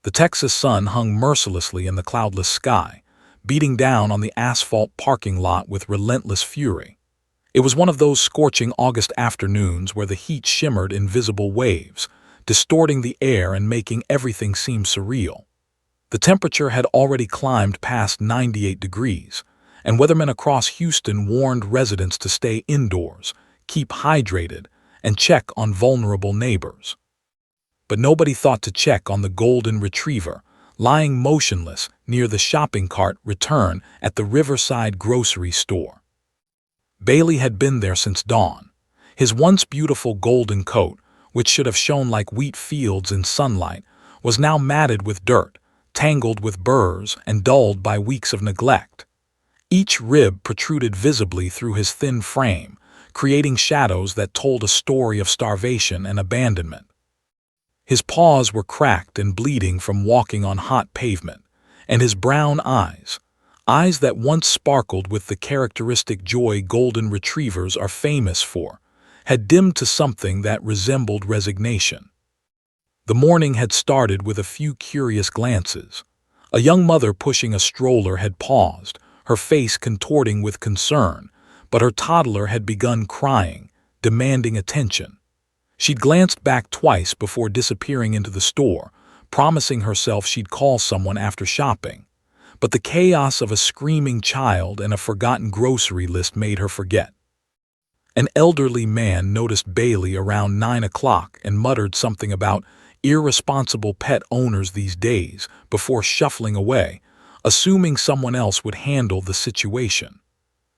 The Texas sun hung mercilessly in the cloudless sky, beating down on the asphalt parking lot with relentless fury. It was one of those scorching August afternoons where the heat shimmered in visible waves, distorting the air and making everything seem surreal. The temperature had already climbed past 98 degrees, and weathermen across Houston warned residents to stay indoors, keep hydrated, and check on vulnerable neighbors. But nobody thought to check on the golden retriever, lying motionless near the shopping cart return at the Riverside grocery store. Bailey had been there since dawn. His once beautiful golden coat, which should have shone like wheat fields in sunlight, was now matted with dirt, tangled with burrs, and dulled by weeks of neglect. Each rib protruded visibly through his thin frame, creating shadows that told a story of starvation and abandonment. His paws were cracked and bleeding from walking on hot pavement, and his brown eyes, eyes that once sparkled with the characteristic joy golden retrievers are famous for, had dimmed to something that resembled resignation. The morning had started with a few curious glances. A young mother pushing a stroller had paused, her face contorting with concern, but her toddler had begun crying, demanding attention. She'd glanced back twice before disappearing into the store, promising herself she'd call someone after shopping. But the chaos of a screaming child and a forgotten grocery list made her forget. An elderly man noticed Bailey around 9 o'clock and muttered something about irresponsible pet owners these days before shuffling away, assuming someone else would handle the situation.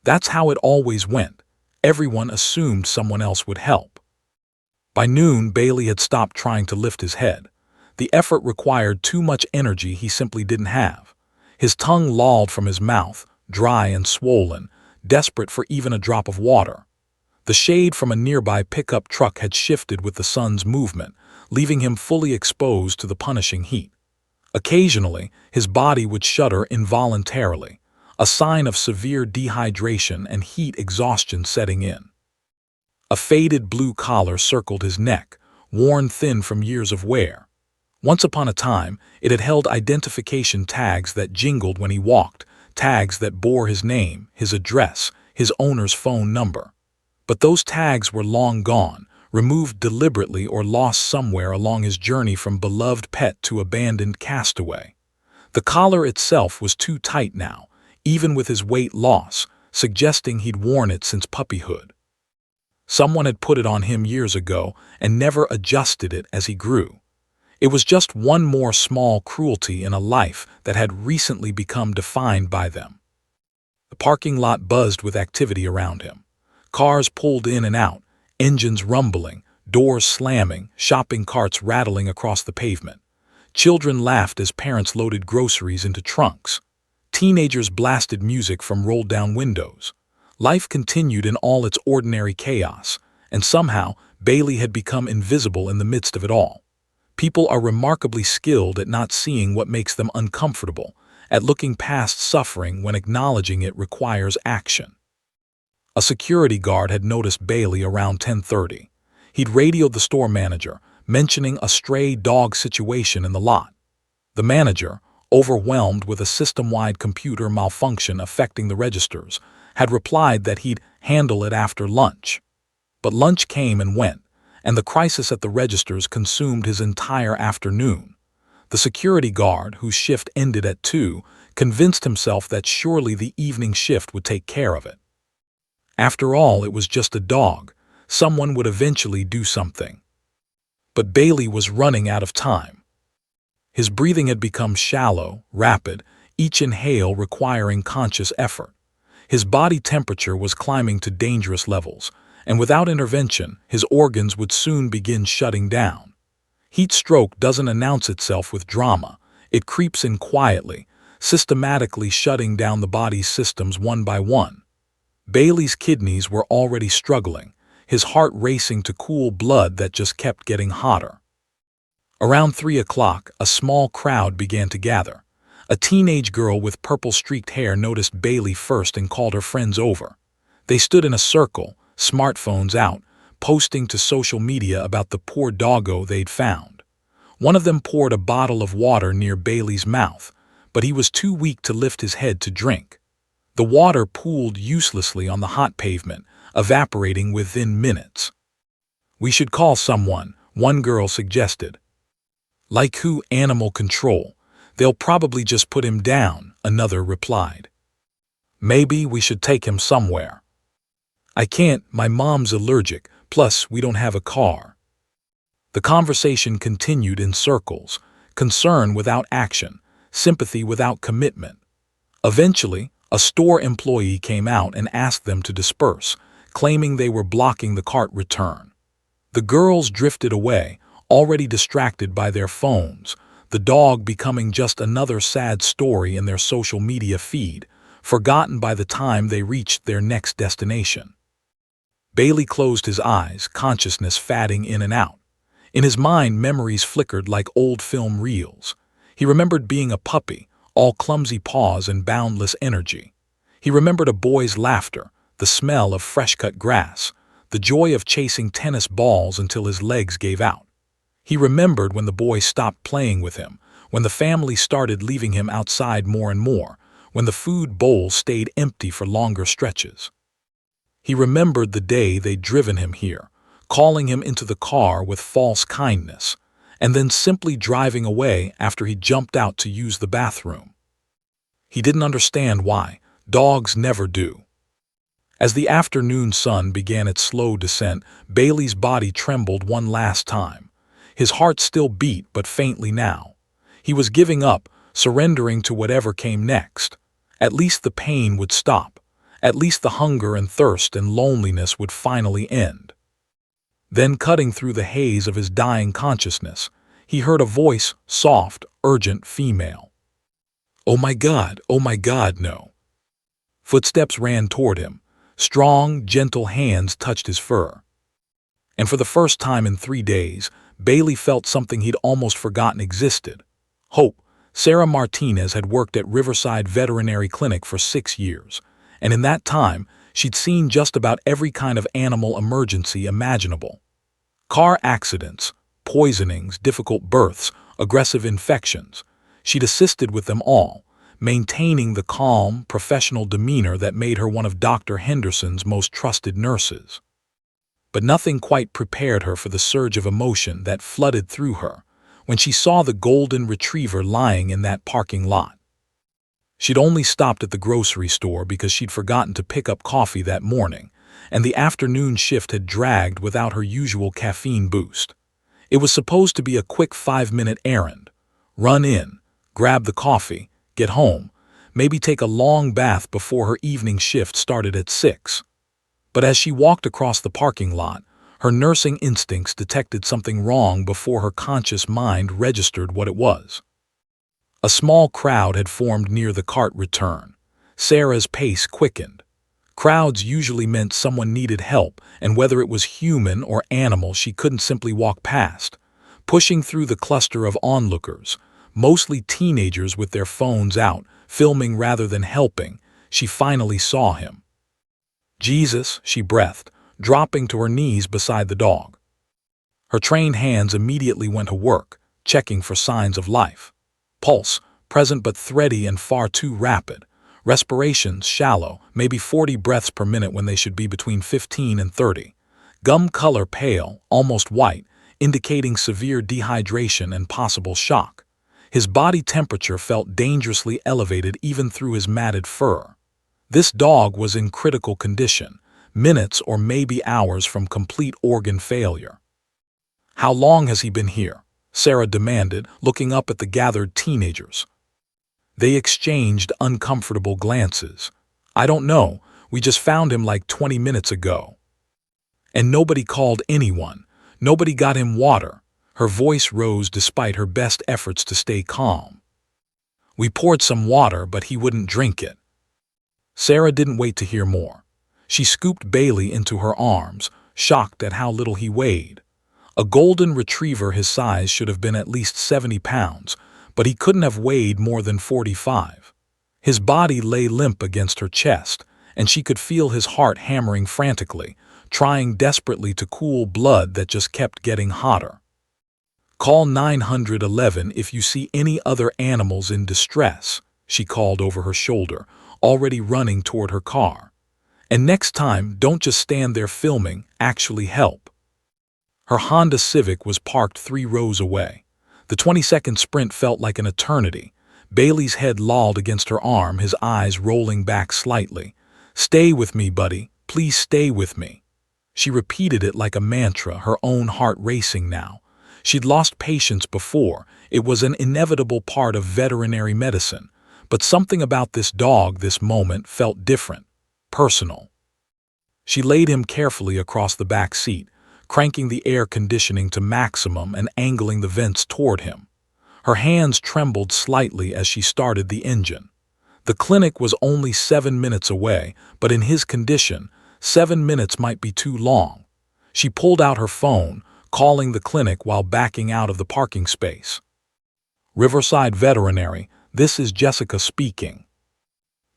That's how it always went. Everyone assumed someone else would help. By noon, Bailey had stopped trying to lift his head. The effort required too much energy he simply didn't have. His tongue lolled from his mouth, dry and swollen, desperate for even a drop of water. The shade from a nearby pickup truck had shifted with the sun's movement, leaving him fully exposed to the punishing heat. Occasionally, his body would shudder involuntarily, a sign of severe dehydration and heat exhaustion setting in. A faded blue collar circled his neck, worn thin from years of wear. Once upon a time, it had held identification tags that jingled when he walked, tags that bore his name, his address, his owner's phone number. But those tags were long gone, removed deliberately or lost somewhere along his journey from beloved pet to abandoned castaway. The collar itself was too tight now, even with his weight loss, suggesting he'd worn it since puppyhood. Someone had put it on him years ago and never adjusted it as he grew. It was just one more small cruelty in a life that had recently become defined by them. The parking lot buzzed with activity around him. Cars pulled in and out, engines rumbling, doors slamming, shopping carts rattling across the pavement. Children laughed as parents loaded groceries into trunks. Teenagers blasted music from rolled-down windows. Life continued in all its ordinary chaos, and somehow Bailey had become invisible in the midst of it all. People are remarkably skilled at not seeing what makes them uncomfortable, at looking past suffering when acknowledging it requires action. A security guard had noticed Bailey around 10:30. He'd radioed the store manager, mentioning a stray dog situation in the lot. The manager, overwhelmed with a system-wide computer malfunction affecting the registers, had replied that he'd handle it after lunch. But lunch came and went, and the crisis at the registers consumed his entire afternoon. The security guard, whose shift ended at 2, convinced himself that surely the evening shift would take care of it. After all, it was just a dog. Someone would eventually do something. But Bailey was running out of time. His breathing had become shallow, rapid, each inhale requiring conscious effort. His body temperature was climbing to dangerous levels, and without intervention, his organs would soon begin shutting down. Heat stroke doesn't announce itself with drama. It creeps in quietly, systematically shutting down the body's systems one by one. Bailey's kidneys were already struggling, his heart racing to cool blood that just kept getting hotter. Around 3 o'clock, a small crowd began to gather. A teenage girl with purple-streaked hair noticed Bailey first and called her friends over. They stood in a circle, smartphones out, posting to social media about the poor doggo they'd found. One of them poured a bottle of water near Bailey's mouth, but he was too weak to lift his head to drink. The water pooled uselessly on the hot pavement, evaporating within minutes. "We should call someone," one girl suggested. "Like who? Animal control. They'll probably just put him down," another replied. "Maybe we should take him somewhere." "I can't, my mom's allergic, plus we don't have a car." The conversation continued in circles, concern without action, sympathy without commitment. Eventually, a store employee came out and asked them to disperse, claiming they were blocking the cart return. The girls drifted away, already distracted by their phones, the dog becoming just another sad story in their social media feed, forgotten by the time they reached their next destination. Bailey closed his eyes, consciousness fading in and out. In his mind, memories flickered like old film reels. He remembered being a puppy, all clumsy paws and boundless energy. He remembered a boy's laughter, the smell of fresh-cut grass, the joy of chasing tennis balls until his legs gave out. He remembered when the boy stopped playing with him, when the family started leaving him outside more and more, when the food bowl stayed empty for longer stretches. He remembered the day they'd driven him here, calling him into the car with false kindness, and then simply driving away after he jumped out to use the bathroom. He didn't understand why. Dogs never do. As the afternoon sun began its slow descent, Bailey's body trembled one last time. His heart still beat, but faintly now. He was giving up, surrendering to whatever came next. At least the pain would stop. At least the hunger and thirst and loneliness would finally end. Then, cutting through the haze of his dying consciousness, he heard a voice, soft, urgent, female. Oh my God, no." Footsteps ran toward him. Strong, gentle hands touched his fur. And for the first time in 3 days, Bailey felt something he'd almost forgotten existed. Hope. Sarah Martinez had worked at Riverside Veterinary Clinic for 6 years, and in that time, she'd seen just about every kind of animal emergency imaginable. Car accidents, poisonings, difficult births, aggressive infections. She'd assisted with them all, maintaining the calm, professional demeanor that made her one of Dr. Henderson's most trusted nurses. But nothing quite prepared her for the surge of emotion that flooded through her when she saw the golden retriever lying in that parking lot. She'd only stopped at the grocery store because she'd forgotten to pick up coffee that morning, and the afternoon shift had dragged without her usual caffeine boost. It was supposed to be a quick 5-minute errand. Run in, grab the coffee, get home, maybe take a long bath before her evening shift started at 6. But as she walked across the parking lot, her nursing instincts detected something wrong before her conscious mind registered what it was. A small crowd had formed near the cart return. Sarah's pace quickened. Crowds usually meant someone needed help, and whether it was human or animal, she couldn't simply walk past. Pushing through the cluster of onlookers, mostly teenagers with their phones out, filming rather than helping, she finally saw him. "Jesus," she breathed, dropping to her knees beside the dog. Her trained hands immediately went to work, checking for signs of life. Pulse, present but thready and far too rapid. Respirations, shallow, maybe 40 breaths per minute when they should be between 15 and 30. Gum color pale, almost white, indicating severe dehydration and possible shock. His body temperature felt dangerously elevated even through his matted fur. This dog was in critical condition, minutes or maybe hours from complete organ failure. "How long has he been here?" Sarah demanded, looking up at the gathered teenagers. They exchanged uncomfortable glances. "I don't know, we just found him like 20 minutes ago." "And nobody called anyone, nobody got him water." Her voice rose despite her best efforts to stay calm. "We poured some water, but he wouldn't drink it." Sarah didn't wait to hear more. She scooped Bailey into her arms, shocked at how little he weighed. A golden retriever his size should have been at least 70 pounds, but he couldn't have weighed more than 45. His body lay limp against her chest, and she could feel his heart hammering frantically, trying desperately to cool blood that just kept getting hotter. "Call 911 if you see any other animals in distress," she called over her shoulder, already running toward her car. "And next time, don't just stand there filming, actually help." Her Honda Civic was parked 3 rows away. The 20-second sprint felt like an eternity. Bailey's head lolled against her arm, his eyes rolling back slightly. "Stay with me, buddy. Please stay with me." She repeated it like a mantra, her own heart racing now. She'd lost patience before. It was an inevitable part of veterinary medicine. But something about this dog this moment felt different, personal. She laid him carefully across the back seat, cranking the air conditioning to maximum and angling the vents toward him. Her hands trembled slightly as she started the engine. The clinic was only 7 minutes away, but in his condition, 7 minutes might be too long. She pulled out her phone, calling the clinic while backing out of the parking space. "Riverside Veterinary, this is Jessica speaking."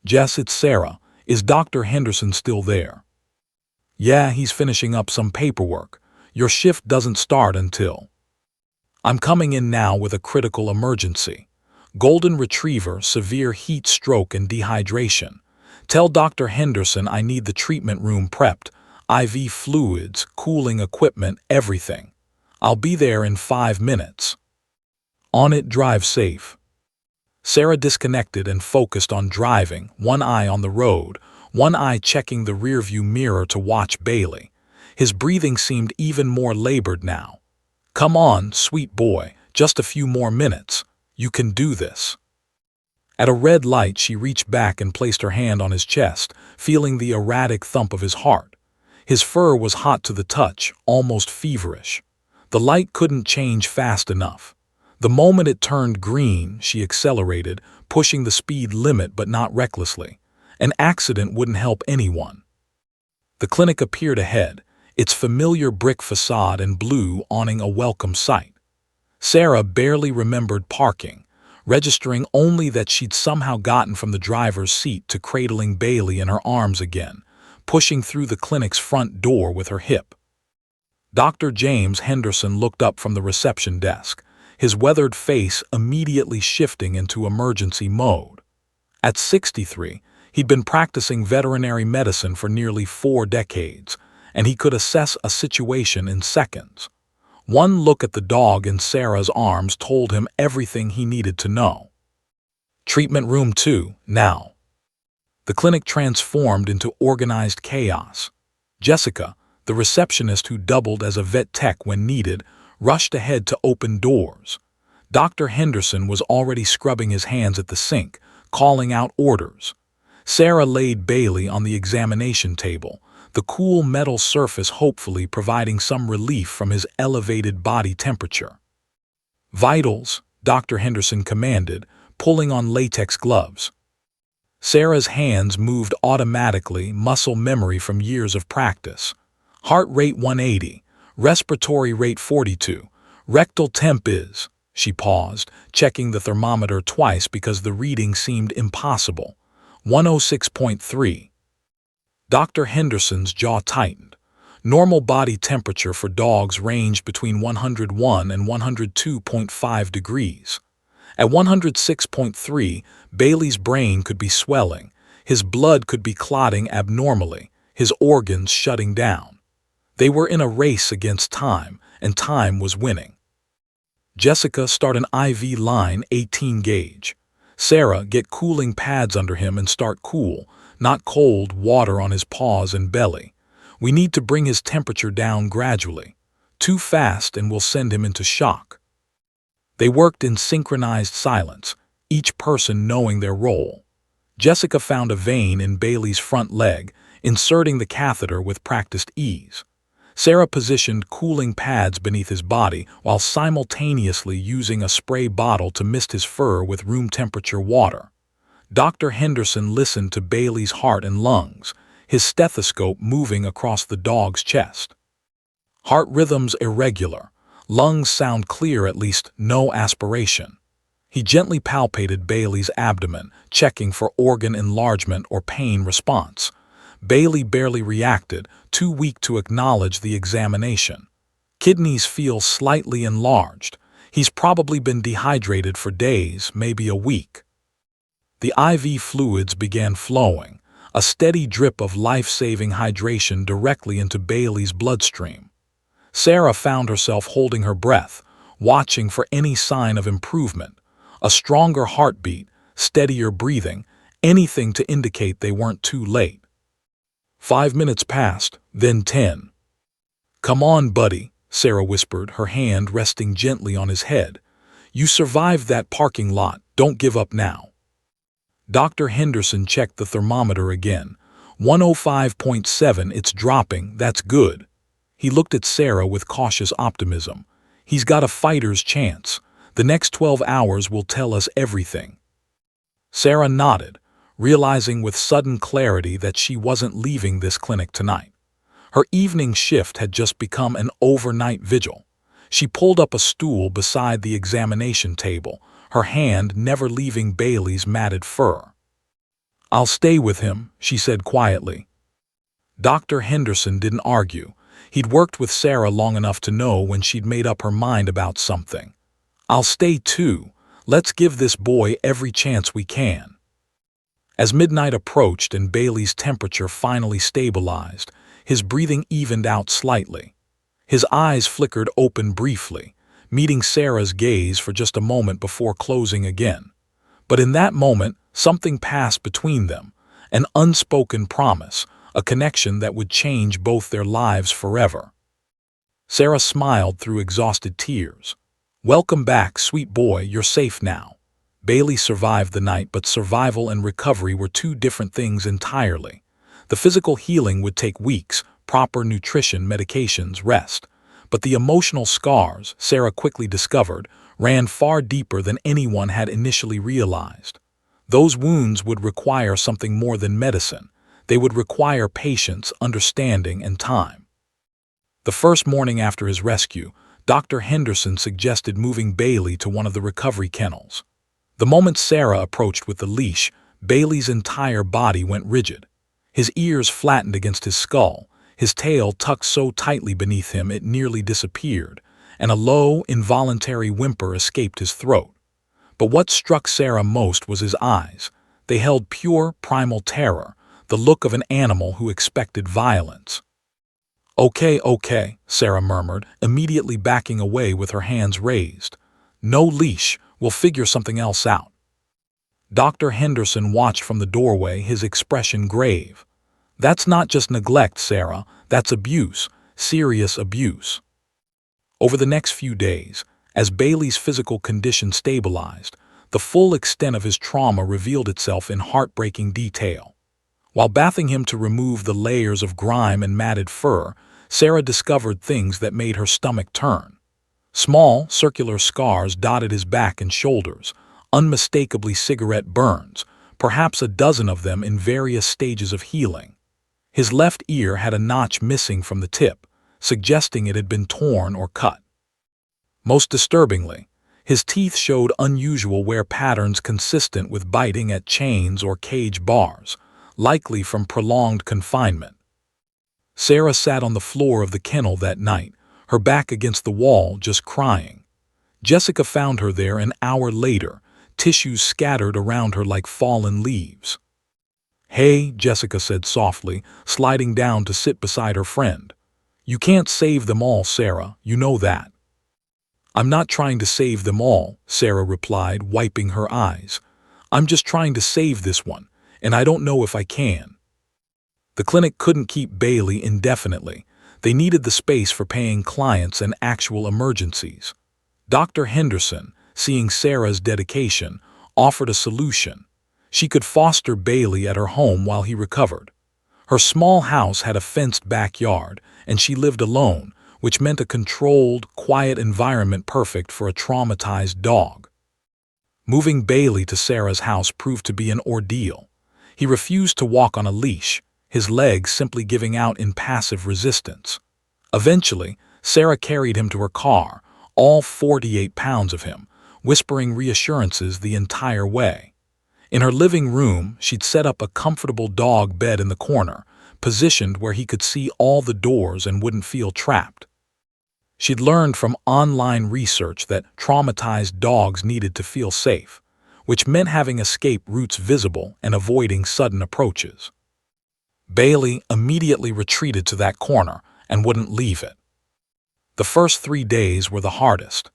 "Jess, it's Sarah. Is Dr. Henderson still there?" "Yeah, he's finishing up some paperwork. Your shift doesn't start until—" "I'm coming in now with a critical emergency. Golden Retriever, severe heat stroke and dehydration. Tell Dr. Henderson I need the treatment room prepped, IV fluids, cooling equipment, everything. I'll be there in 5 minutes. On it, drive safe." Sarah disconnected and focused on driving, one eye on the road, one eye checking the rearview mirror to watch Bailey. His breathing seemed even more labored now. "Come on, sweet boy, just a few more minutes. You can do this." At a red light, she reached back and placed her hand on his chest, feeling the erratic thump of his heart. His fur was hot to the touch, almost feverish. The light couldn't change fast enough. The moment it turned green, she accelerated, pushing the speed limit but not recklessly. An accident wouldn't help anyone. The clinic appeared ahead, its familiar brick facade and blue awning a welcome sight. Sarah barely remembered parking, registering only that she'd somehow gotten from the driver's seat to cradling Bailey in her arms again, pushing through the clinic's front door with her hip. Dr. James Henderson looked up from the reception desk, his weathered face immediately shifting into emergency mode. At 63, he'd been practicing veterinary medicine for nearly 4 decades, and he could assess a situation in seconds. One look at the dog in Sarah's arms told him everything he needed to know. "Treatment room 2, now." The clinic transformed into organized chaos. Jessica, the receptionist who doubled as a vet tech when needed, rushed ahead to open doors. Dr. Henderson was already scrubbing his hands at the sink, calling out orders. Sarah laid Bailey on the examination table, the cool metal surface hopefully providing some relief from his elevated body temperature. "Vitals," Dr. Henderson commanded, pulling on latex gloves. Sarah's hands moved automatically, muscle memory from years of practice. "Heart rate 180, respiratory rate 42, rectal temp is—" She paused, checking the thermometer twice because the reading seemed impossible. 106.3. Dr. Henderson's jaw tightened. Normal body temperature for dogs ranged between 101 and 102.5 degrees. At 106.3, Bailey's brain could be swelling, his blood could be clotting abnormally, his organs shutting down. They were in a race against time, and time was winning. "Jessica, start an IV line 18 gauge. Sarah, get cooling pads under him and start cool, not cold, water on his paws and belly. We need to bring his temperature down gradually. Too fast and we'll send him into shock." They worked in synchronized silence, each person knowing their role. Jessica found a vein in Bailey's front leg, inserting the catheter with practiced ease. Sarah positioned cooling pads beneath his body while simultaneously using a spray bottle to mist his fur with room-temperature water. Dr. Henderson listened to Bailey's heart and lungs, his stethoscope moving across the dog's chest. Heart rhythms irregular, lungs sound clear, at least no aspiration. He gently palpated Bailey's abdomen, checking for organ enlargement or pain response. Bailey barely reacted, too weak to acknowledge the examination. Kidneys feel slightly enlarged. He's probably been dehydrated for days, maybe a week. The IV fluids began flowing, a steady drip of life-saving hydration directly into Bailey's bloodstream. Sarah found herself holding her breath, watching for any sign of improvement, a stronger heartbeat, steadier breathing, anything to indicate they weren't too late. 5 minutes passed, then 10. "Come on, buddy," Sarah whispered, her hand resting gently on his head. "You survived that parking lot, don't give up now." Dr. Henderson checked the thermometer again. 105.7, it's dropping, that's good. He looked at Sarah with cautious optimism. He's got a fighter's chance. The next 12 hours will tell us everything. Sarah nodded, realizing with sudden clarity that she wasn't leaving this clinic tonight. Her evening shift had just become an overnight vigil. She pulled up a stool beside the examination table, her hand never leaving Bailey's matted fur. "I'll stay with him," she said quietly. Dr. Henderson didn't argue. He'd worked with Sarah long enough to know when she'd made up her mind about something. "I'll stay too. Let's give this boy every chance we can." As midnight approached and Bailey's temperature finally stabilized, his breathing evened out slightly. His eyes flickered open briefly, meeting Sarah's gaze for just a moment before closing again. But in that moment, something passed between them, an unspoken promise, a connection that would change both their lives forever. Sarah smiled through exhausted tears. "Welcome back, sweet boy, you're safe now." Bailey survived the night, but survival and recovery were two different things entirely. The physical healing would take weeks, proper nutrition, medications, rest. But the emotional scars, Sarah quickly discovered, ran far deeper than anyone had initially realized. Those wounds would require something more than medicine. They would require patience, understanding, and time. The first morning after his rescue, Dr. Henderson suggested moving Bailey to one of the recovery kennels. The moment Sarah approached with the leash, Bailey's entire body went rigid. His ears flattened against his skull, his tail tucked so tightly beneath him it nearly disappeared, and a low, involuntary whimper escaped his throat. But what struck Sarah most was his eyes. They held pure, primal terror, the look of an animal who expected violence. Okay, Sarah murmured, immediately backing away with her hands raised. "No leash, we'll figure something else out." Dr. Henderson watched from the doorway, his expression grave. "That's not just neglect, Sarah, that's abuse, serious abuse." Over the next few days, as Bailey's physical condition stabilized, the full extent of his trauma revealed itself in heartbreaking detail. While bathing him to remove the layers of grime and matted fur, Sarah discovered things that made her stomach turn. Small, circular scars dotted his back and shoulders, unmistakably cigarette burns, perhaps a dozen of them in various stages of healing. His left ear had a notch missing from the tip, suggesting it had been torn or cut. Most disturbingly, his teeth showed unusual wear patterns consistent with biting at chains or cage bars, likely from prolonged confinement. Sarah sat on the floor of the kennel that night, her back against the wall, just crying. Jessica found her there an hour later, tissues scattered around her like fallen leaves. "Hey," Jessica said softly, sliding down to sit beside her friend. "You can't save them all, Sarah, you know that." "I'm not trying to save them all," Sarah replied, wiping her eyes. "I'm just trying to save this one, and I don't know if I can." The clinic couldn't keep Bailey indefinitely. They needed the space for paying clients and actual emergencies. Dr. Henderson, seeing Sarah's dedication, offered a solution. She could foster Bailey at her home while he recovered. Her small house had a fenced backyard, and she lived alone, which meant a controlled, quiet environment perfect for a traumatized dog. Moving Bailey to Sarah's house proved to be an ordeal. He refused to walk on a leash, his legs simply giving out in passive resistance. Eventually, Sarah carried him to her car, all 48 pounds of him, whispering reassurances the entire way. In her living room, she'd set up a comfortable dog bed in the corner, positioned where he could see all the doors and wouldn't feel trapped. She'd learned from online research that traumatized dogs needed to feel safe, which meant having escape routes visible and avoiding sudden approaches. Bailey immediately retreated to that corner and wouldn't leave it. The first 3 days were the hardest.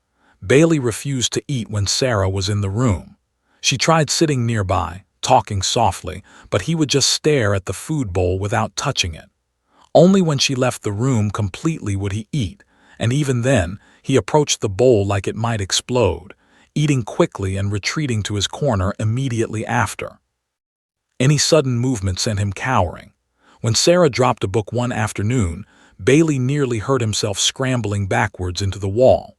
Bailey refused to eat when Sarah was in the room. She tried sitting nearby, talking softly, but he would just stare at the food bowl without touching it. Only when she left the room completely would he eat, and even then, he approached the bowl like it might explode, eating quickly and retreating to his corner immediately after. Any sudden movement sent him cowering. When Sarah dropped a book one afternoon, Bailey nearly heard himself scrambling backwards into the wall.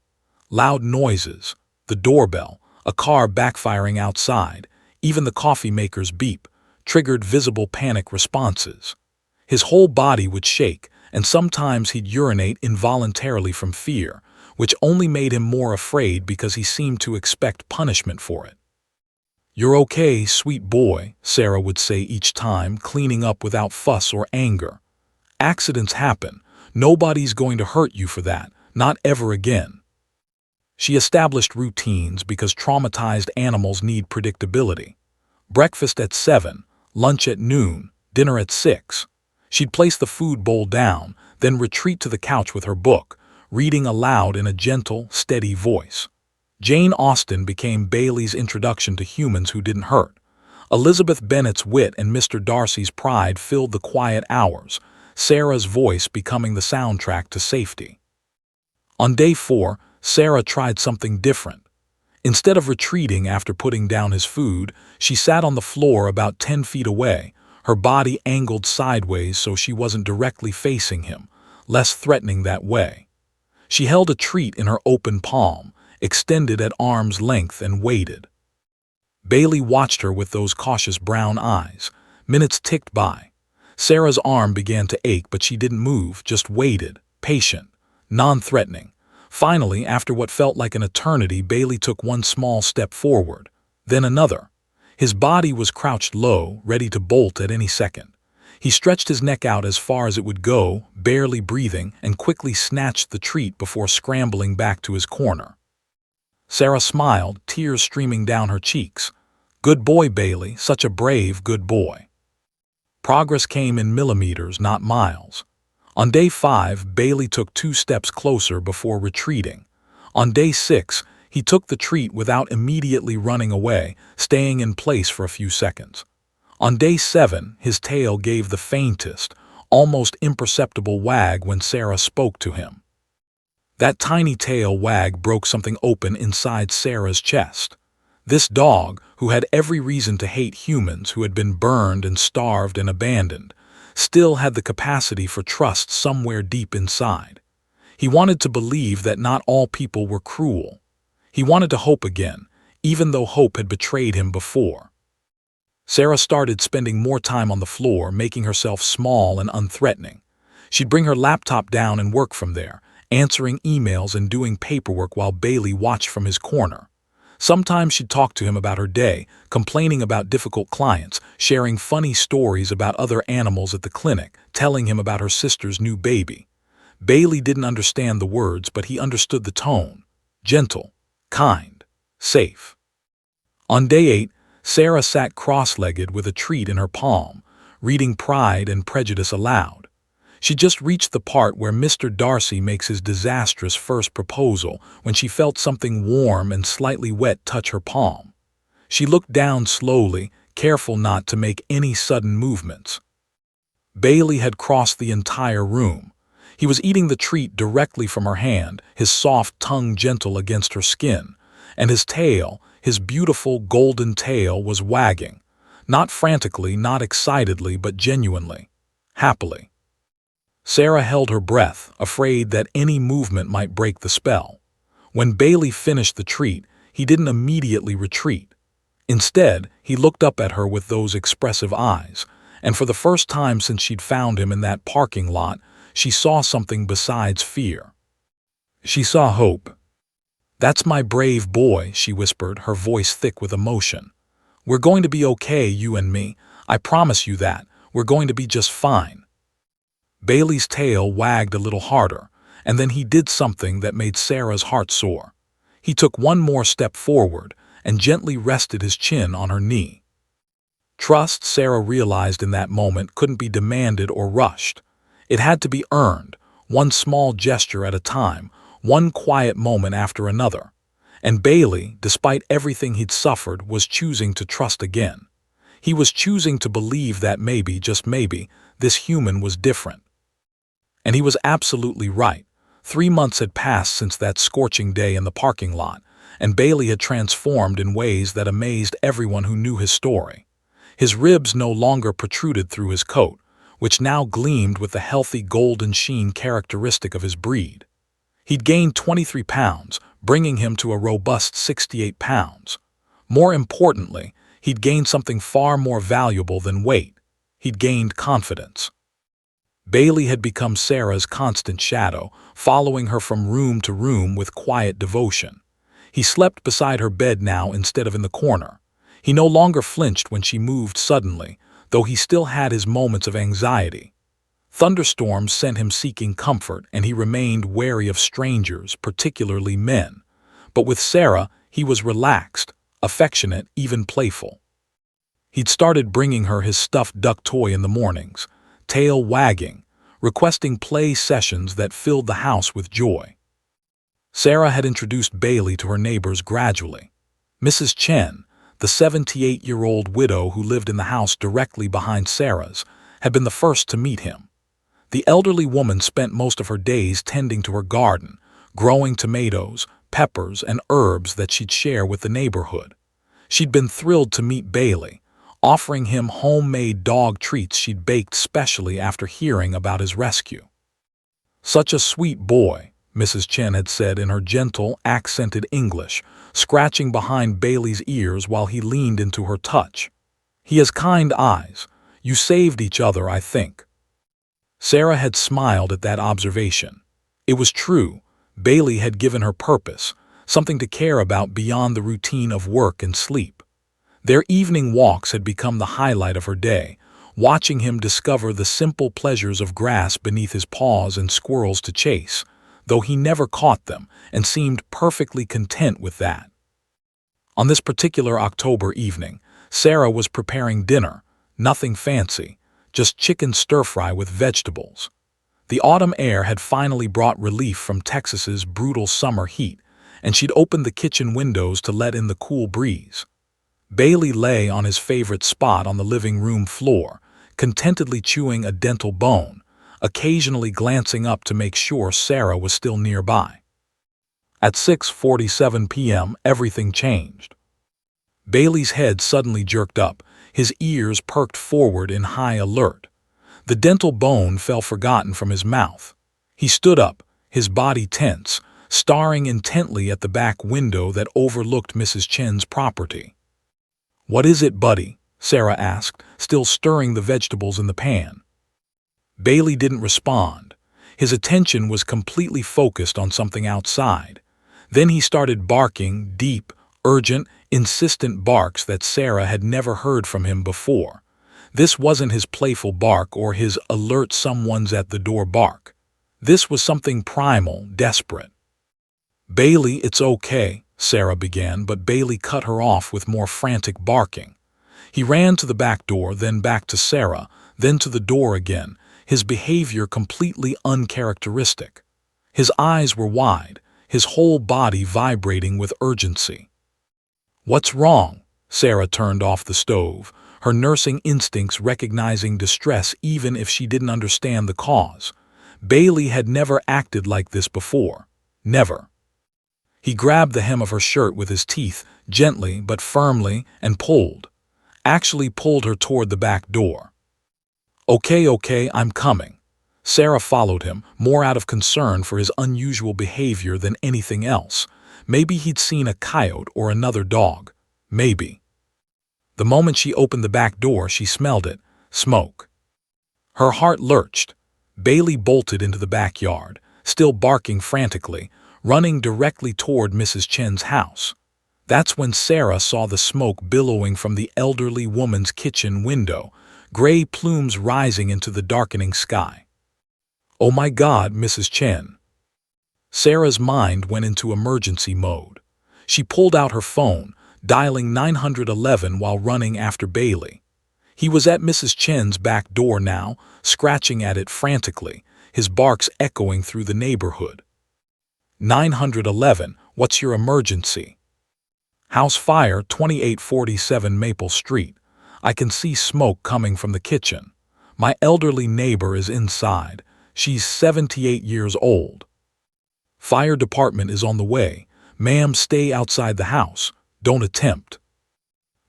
Loud noises, the doorbell, a car backfiring outside, even the coffee maker's beep, triggered visible panic responses. His whole body would shake, and sometimes he'd urinate involuntarily from fear, which only made him more afraid because he seemed to expect punishment for it. "You're okay, sweet boy," Sarah would say each time, cleaning up without fuss or anger. "Accidents happen. Nobody's going to hurt you for that, not ever again." She established routines because traumatized animals need predictability. Breakfast at 7, lunch at noon, dinner at 6. She'd place the food bowl down, then retreat to the couch with her book, reading aloud in a gentle, steady voice. Jane Austen became Bailey's introduction to humans who didn't hurt. Elizabeth Bennet's wit and Mr. Darcy's pride filled the quiet hours, Sarah's voice becoming the soundtrack to safety. On day 4, Sarah tried something different. Instead of retreating after putting down his food, she sat on the floor about 10 feet away, her body angled sideways so she wasn't directly facing him, less threatening that way. She held a treat in her open palm, extended at arm's length, and waited. Bailey watched her with those cautious brown eyes. Minutes ticked by. Sarah's arm began to ache, but she didn't move, just waited, patient, non-threatening. Finally, after what felt like an eternity, Bailey took one small step forward, then another. His body was crouched low, ready to bolt at any second. He stretched his neck out as far as it would go, barely breathing, and quickly snatched the treat before scrambling back to his corner. Sarah smiled, tears streaming down her cheeks. "Good boy, Bailey, such a brave good boy." Progress came in millimeters, not miles. On day 5, Bailey took 2 steps closer before retreating. On day 6, he took the treat without immediately running away, staying in place for a few seconds. On day 7, his tail gave the faintest, almost imperceptible wag when Sarah spoke to him. That tiny tail wag broke something open inside Sarah's chest. This dog, who had every reason to hate humans, who had been burned and starved and abandoned, still had the capacity for trust somewhere deep inside. He wanted to believe that not all people were cruel. He wanted to hope again, even though hope had betrayed him before. Sarah started spending more time on the floor, making herself small and unthreatening. She'd bring her laptop down and work from there, answering emails and doing paperwork while Bailey watched from his corner. Sometimes she'd talk to him about her day, complaining about difficult clients, sharing funny stories about other animals at the clinic, telling him about her sister's new baby. Bailey didn't understand the words, but he understood the tone. Gentle, kind, safe. On day 8, Sarah sat cross-legged with a treat in her palm, reading Pride and Prejudice aloud. She just reached the part where Mr. Darcy makes his disastrous first proposal when she felt something warm and slightly wet touch her palm. She looked down slowly, careful not to make any sudden movements. Bailey had crossed the entire room. He was eating the treat directly from her hand, his soft tongue gentle against her skin, and his tail, his beautiful golden tail, was wagging, not frantically, not excitedly, but genuinely, happily. Sarah held her breath, afraid that any movement might break the spell. When Bailey finished the treat, he didn't immediately retreat. Instead, he looked up at her with those expressive eyes, and for the first time since she'd found him in that parking lot, she saw something besides fear. She saw hope. "That's my brave boy," she whispered, her voice thick with emotion. "We're going to be okay, you and me. I promise you that. We're going to be just fine." Bailey's tail wagged a little harder, And then he did something that made Sarah's heart soar. He took one more step forward and gently rested his chin on her knee. Trust, Sarah realized in that moment, couldn't be demanded or rushed. It had to be earned, one small gesture at a time, one quiet moment after another. And Bailey, despite everything he'd suffered, was choosing to trust again. He was choosing to believe that maybe, just maybe, this human was different. And he was absolutely right. 3 months had passed since that scorching day in the parking lot, and Bailey had transformed in ways that amazed everyone who knew his story. His ribs no longer protruded through his coat, which now gleamed with the healthy golden sheen characteristic of his breed. He'd gained 23 pounds, bringing him to a robust 68 pounds. More importantly, he'd gained something far more valuable than weight. He'd gained confidence. Bailey had become Sarah's constant shadow, following her from room to room with quiet devotion. He slept beside her bed now instead of in the corner. He no longer flinched when she moved suddenly, though he still had his moments of anxiety. Thunderstorms sent him seeking comfort, and he remained wary of strangers, particularly men. But with Sarah, he was relaxed, affectionate, even playful. He'd started bringing her his stuffed duck toy in the mornings, tail wagging, requesting play sessions that filled the house with joy. Sarah had introduced Bailey to her neighbors gradually. Mrs. Chen, the 78-year-old widow who lived in the house directly behind Sarah's, had been the first to meet him. The elderly woman spent most of her days tending to her garden, growing tomatoes, peppers, and herbs that she'd share with the neighborhood. She'd been thrilled to meet Bailey, offering him homemade dog treats she'd baked specially after hearing about his rescue. "Such a sweet boy," Mrs. Chen had said in her gentle, accented English, scratching behind Bailey's ears while he leaned into her touch. "He has kind eyes. You saved each other, I think." Sarah had smiled at that observation. It was true. Bailey had given her purpose, something to care about beyond the routine of work and sleep. Their evening walks had become the highlight of her day, watching him discover the simple pleasures of grass beneath his paws and squirrels to chase, though he never caught them and seemed perfectly content with that. On this particular October evening, Sarah was preparing dinner, nothing fancy, just chicken stir-fry with vegetables. The autumn air had finally brought relief from Texas's brutal summer heat, and she'd opened the kitchen windows to let in the cool breeze. Bailey lay on his favorite spot on the living room floor, contentedly chewing a dental bone, occasionally glancing up to make sure Sarah was still nearby. At 6:47 p.m., everything changed. Bailey's head suddenly jerked up, his ears perked forward in high alert. The dental bone fell forgotten from his mouth. He stood up, his body tense, staring intently at the back window that overlooked Mrs. Chen's property. "What is it, buddy?" Sarah asked, still stirring the vegetables in the pan. Bailey didn't respond. His attention was completely focused on something outside. Then he started barking, deep, urgent, insistent barks that Sarah had never heard from him before. This wasn't his playful bark or his alert someone's at the door bark. This was something primal, desperate. "Bailey, it's okay," Sarah began, but Bailey cut her off with more frantic barking. He ran to the back door, then back to Sarah, then to the door again, his behavior completely uncharacteristic. His eyes were wide, his whole body vibrating with urgency. "What's wrong?" Sarah turned off the stove, her nursing instincts recognizing distress even if she didn't understand the cause. Bailey had never acted like this before. Never. He grabbed the hem of her shirt with his teeth, gently but firmly, and pulled. Actually pulled her toward the back door. Okay, I'm coming." Sarah followed him, more out of concern for his unusual behavior than anything else. Maybe he'd seen a coyote or another dog. Maybe. The moment she opened the back door, she smelled it. Smoke. Her heart lurched. Bailey bolted into the backyard, still barking frantically, running directly toward Mrs. Chen's house. That's when Sarah saw the smoke billowing from the elderly woman's kitchen window, gray plumes rising into the darkening sky. "Oh my God, Mrs. Chen." Sarah's mind went into emergency mode. She pulled out her phone, dialing 911 while running after Bailey. He was at Mrs. Chen's back door now, scratching at it frantically, his barks echoing through the neighborhood. 911, what's your emergency? House fire, 2847 Maple Street. I can see smoke coming from the kitchen. My elderly neighbor is inside. She's 78 years old. Fire department is on the way. Ma'am, stay outside the house. Don't attempt.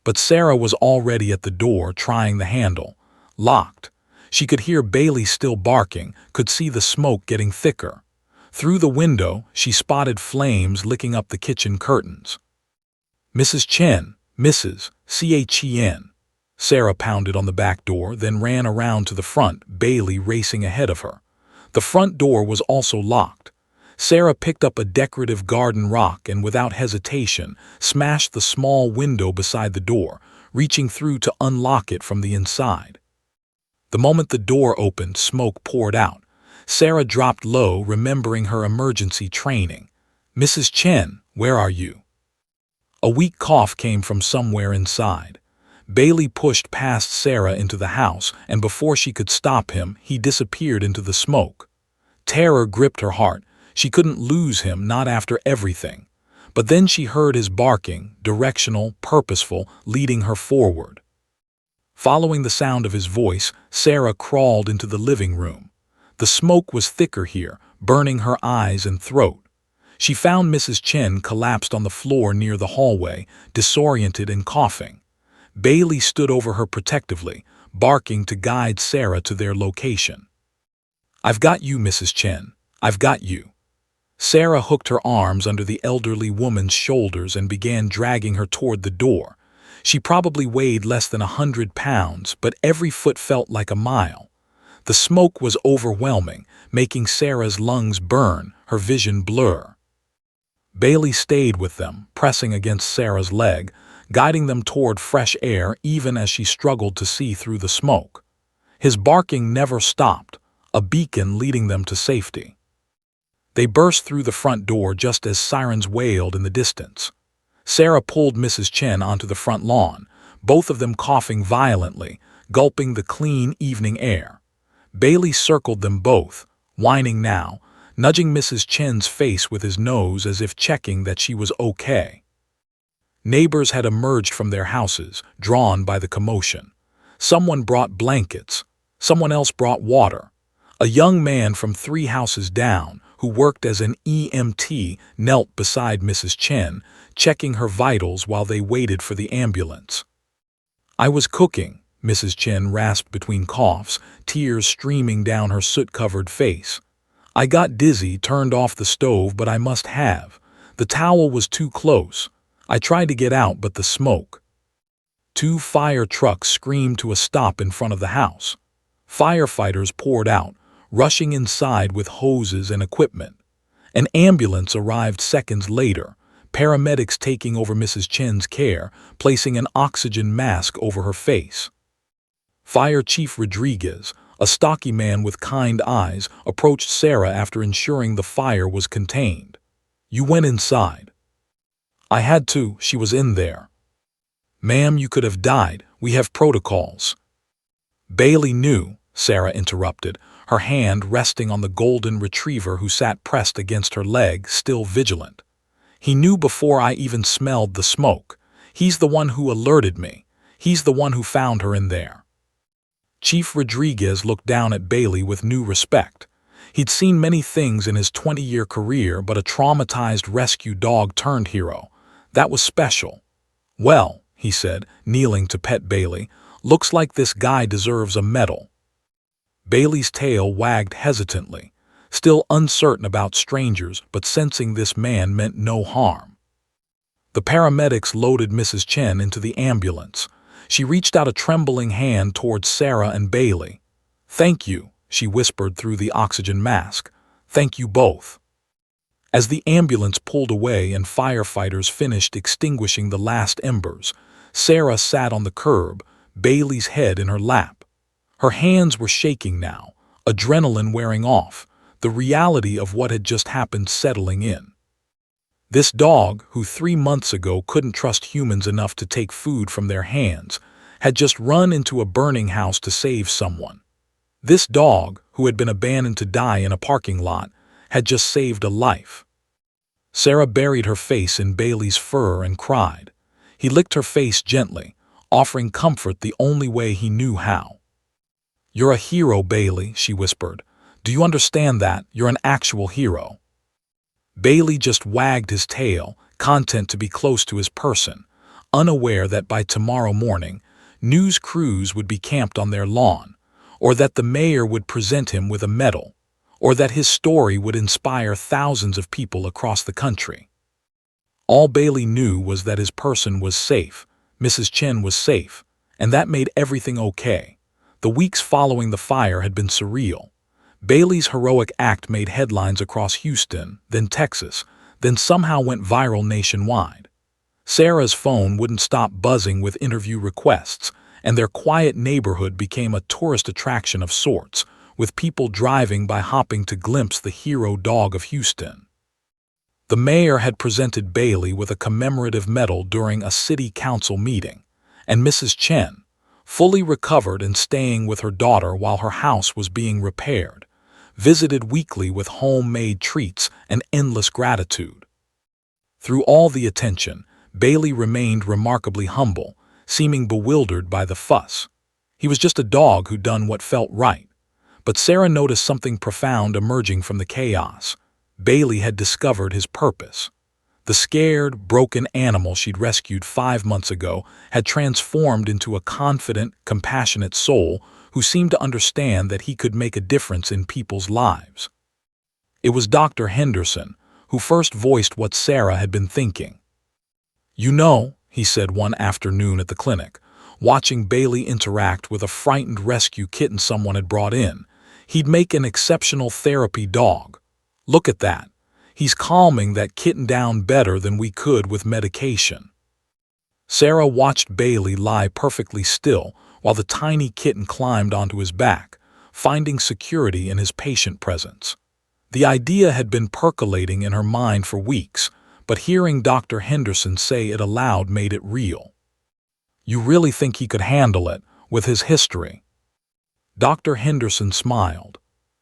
But Sarah was already at the door, trying the handle. Locked. She could hear Bailey still barking, could see the smoke getting thicker. Through the window, she spotted flames licking up the kitchen curtains. Mrs. Chen, Mrs. Chen. Sarah pounded on the back door, then ran around to the front, Bailey racing ahead of her. The front door was also locked. Sarah picked up a decorative garden rock and, without hesitation, smashed the small window beside the door, reaching through to unlock it from the inside. The moment the door opened, smoke poured out. Sarah dropped low, remembering her emergency training. Mrs. Chen, where are you? A weak cough came from somewhere inside. Bailey pushed past Sarah into the house, and before she could stop him, he disappeared into the smoke. Terror gripped her heart. She couldn't lose him, not after everything. But then she heard his barking, directional, purposeful, leading her forward. Following the sound of his voice, Sarah crawled into the living room. The smoke was thicker here, burning her eyes and throat. She found Mrs. Chen collapsed on the floor near the hallway, disoriented and coughing. Bailey stood over her protectively, barking to guide Sarah to their location. I've got you, Mrs. Chen. I've got you. Sarah hooked her arms under the elderly woman's shoulders and began dragging her toward the door. She probably weighed less than 100 pounds, but every foot felt like a mile. The smoke was overwhelming, making Sarah's lungs burn, her vision blur. Bailey stayed with them, pressing against Sarah's leg, guiding them toward fresh air even as she struggled to see through the smoke. His barking never stopped, a beacon leading them to safety. They burst through the front door just as sirens wailed in the distance. Sarah pulled Mrs. Chen onto the front lawn, both of them coughing violently, gulping the clean evening air. Bailey circled them both, whining now, nudging Mrs. Chen's face with his nose as if checking that she was okay. Neighbors had emerged from their houses, drawn by the commotion. Someone brought blankets. Someone else brought water. A young man from 3 houses down, who worked as an EMT, knelt beside Mrs. Chen, checking her vitals while they waited for the ambulance. I was cooking, Mrs. Chen rasped between coughs, tears streaming down her soot-covered face. I got dizzy, turned off the stove, but I must have. The towel was too close. I tried to get out, but the smoke. 2 fire trucks screamed to a stop in front of the house. Firefighters poured out, rushing inside with hoses and equipment. An ambulance arrived seconds later, paramedics taking over Mrs. Chen's care, placing an oxygen mask over her face. Fire Chief Rodriguez, a stocky man with kind eyes, approached Sarah after ensuring the fire was contained. You went inside. I had to, she was in there. Ma'am, you could have died. We have protocols. Bailey knew, Sarah interrupted, her hand resting on the golden retriever who sat pressed against her leg, still vigilant. He knew before I even smelled the smoke. He's the one who alerted me. He's the one who found her in there. Chief Rodriguez looked down at Bailey with new respect. He'd seen many things in his 20-year career, but a traumatized rescue dog-turned hero. That was special. Well, he said, kneeling to pet Bailey, looks like this guy deserves a medal. Bailey's tail wagged hesitantly, still uncertain about strangers, but sensing this man meant no harm. The paramedics loaded Mrs. Chen into the ambulance. She reached out a trembling hand towards Sarah and Bailey. Thank you, she whispered through the oxygen mask. Thank you both. As the ambulance pulled away and firefighters finished extinguishing the last embers, Sarah sat on the curb, Bailey's head in her lap. Her hands were shaking now, adrenaline wearing off. the reality of what had just happened settling in. This dog, who 3 months ago couldn't trust humans enough to take food from their hands, had just run into a burning house to save someone. This dog, who had been abandoned to die in a parking lot, had just saved a life. Sarah buried her face in Bailey's fur and cried. He licked her face gently, offering comfort the only way he knew how. "You're a hero, Bailey," she whispered. "Do you understand that? You're an actual hero." Bailey just wagged his tail, content to be close to his person, unaware that by tomorrow morning, news crews would be camped on their lawn, or that the mayor would present him with a medal, or that his story would inspire thousands of people across the country. All Bailey knew was that his person was safe, Mrs. Chen was safe, and that made everything okay. The weeks following the fire had been surreal. Bailey's heroic act made headlines across Houston, then Texas, then somehow went viral nationwide. Sarah's phone wouldn't stop buzzing with interview requests, and their quiet neighborhood became a tourist attraction of sorts, with people driving by hopping to glimpse the hero dog of Houston. The mayor had presented Bailey with a commemorative medal during a city council meeting, and Mrs. Chen, fully recovered and staying with her daughter while her house was being repaired, visited weekly with homemade treats and endless gratitude. Through all the attention, Bailey remained remarkably humble, seeming bewildered by the fuss. He was just a dog who'd done what felt right. But Sarah noticed something profound emerging from the chaos. Bailey had discovered his purpose. The scared, broken animal she'd rescued 5 months ago had transformed into a confident, compassionate soul who seemed to understand that he could make a difference in people's lives. It was Dr. Henderson who first voiced what Sarah had been thinking. "You know," he said one afternoon at the clinic, watching Bailey interact with a frightened rescue kitten someone had brought in, "he'd make an exceptional therapy dog. Look at that. He's calming that kitten down better than we could with medication." Sarah watched Bailey lie perfectly still while the tiny kitten climbed onto his back, finding security in his patient presence. The idea had been percolating in her mind for weeks, but hearing Dr. Henderson say it aloud made it real. "You really think he could handle it, with his history?" Dr. Henderson smiled.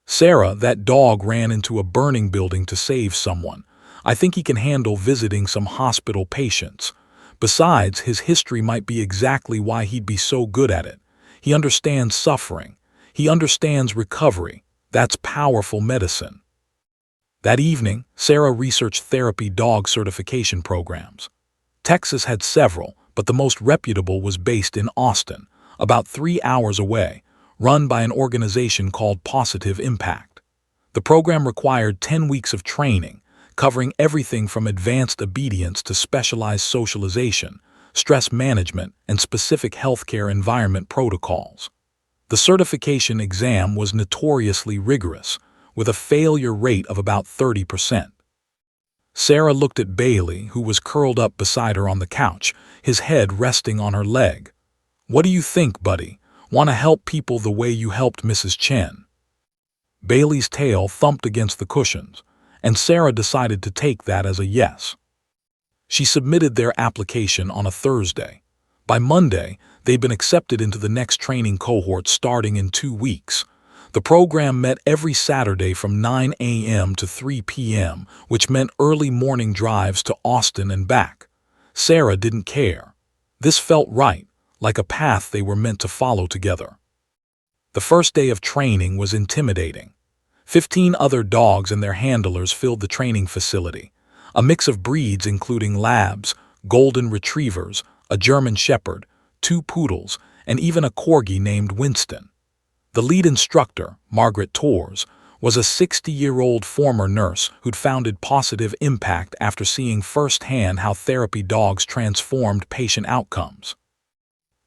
"Sarah, that dog ran into a burning building to save someone. I think he can handle visiting some hospital patients. Besides, his history might be exactly why he'd be so good at it. He understands suffering. He understands recovery. That's powerful medicine." That evening, Sarah researched therapy dog certification programs. Texas had several, but the most reputable was based in Austin, about 3 hours away, run by an organization called Positive Impact. The program required 10 weeks of training, covering everything from advanced obedience to specialized socialization, stress management, and specific healthcare environment protocols. The certification exam was notoriously rigorous, with a failure rate of about 30%. Sarah looked at Bailey, who was curled up beside her on the couch, his head resting on her leg. "What do you think, buddy? Want to help people the way you helped Mrs. Chen?" Bailey's tail thumped against the cushions, and Sarah decided to take that as a yes. She submitted their application on a Thursday. By Monday, they'd been accepted into the next training cohort starting in 2 weeks. The program met every Saturday from 9 a.m. to 3 p.m., which meant early morning drives to Austin and back. Sarah didn't care. This felt right, like a path they were meant to follow together. The first day of training was intimidating. 15 other dogs and their handlers filled the training facility, a mix of breeds including labs, golden retrievers, a German shepherd, 2 poodles, and even a corgi named Winston. The lead instructor, Margaret Torres, was a 60-year-old former nurse who'd founded Positive Impact after seeing firsthand how therapy dogs transformed patient outcomes.